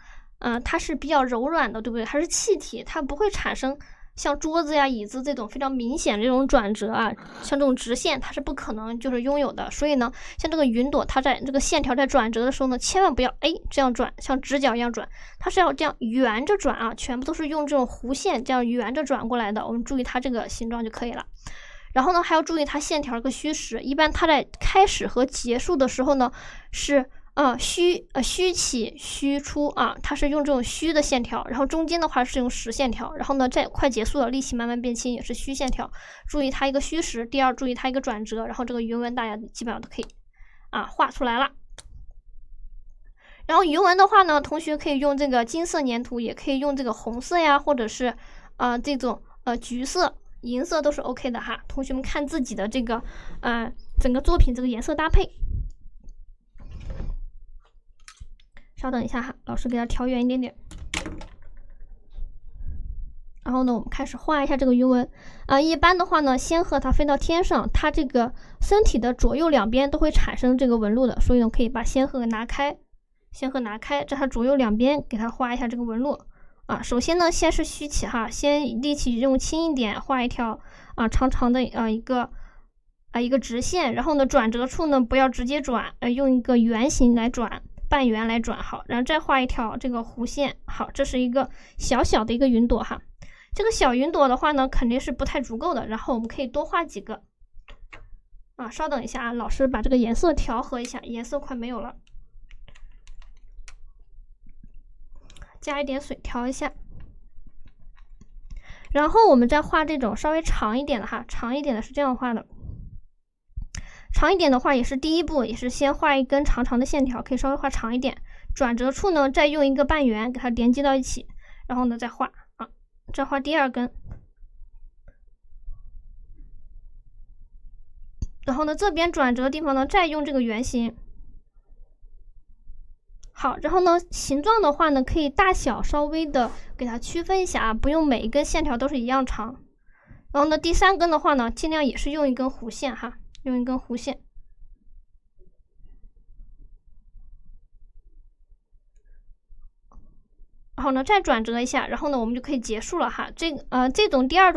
[SPEAKER 1] 它是比较柔软的，对不对？它是气体，它不会产生像桌子呀、椅子这种非常明显的这种转折啊，像这种直线它是不可能就是拥有的。所以呢，像这个云朵，它在这个线条在转折的时候呢，千万不要这样转，像直角一样转，它是要这样圆着转啊，全部都是用这种弧线这样圆着转过来的。我们注意它这个形状就可以了。然后呢，还要注意它线条个虚实，一般它在开始和结束的时候呢是虚起虚出啊，它是用这种虚的线条，然后中间的话是用实线条，然后呢在快结束了，力气慢慢变轻也是虚线条，注意它一个虚实。第二，注意它一个转折，然后这个云纹大家基本上都可以画出来了。然后云纹的话呢，同学可以用这个金色粘土，也可以用这个红色呀，或者是这种橘色、银色都是 OK 的哈。同学们看自己的这个整个作品这个颜色搭配。稍等一下哈，老师给它调远一点点。然后呢，我们开始画一下这个云纹一般的话呢，仙鹤它飞到天上，它这个身体的左右两边都会产生这个纹路的，所以呢，可以把仙鹤拿开，在它左右两边给它画一下这个纹路首先呢，先是虚起哈，先力气用轻一点，画一条长长的一个直线，然后呢，转折处呢不要直接转，用一个圆形来转。半圆来转好，然后再画一条这个弧线。好，这是一个小小的一个云朵哈。这个小云朵的话呢，肯定是不太足够的，然后我们可以多画几个稍等一下老师把这个颜色调和一下，颜色快没有了，加一点水调一下。然后我们再画这种稍微长一点的哈，长一点的是这样画的。长一点的话也是第一步，也是先画一根长长的线条，可以稍微画长一点。转折处呢，再用一个半圆给它连接到一起，然后呢再画再画第二根。然后呢这边转折的地方呢，再用这个圆形。好，然后呢形状的话呢，可以大小稍微的给它区分一下不用每一根线条都是一样长。然后呢第三根的话呢，尽量也是用一根弧线哈。用一根弧线，然后呢再转折一下，然后呢我们就可以结束了哈。这种第二种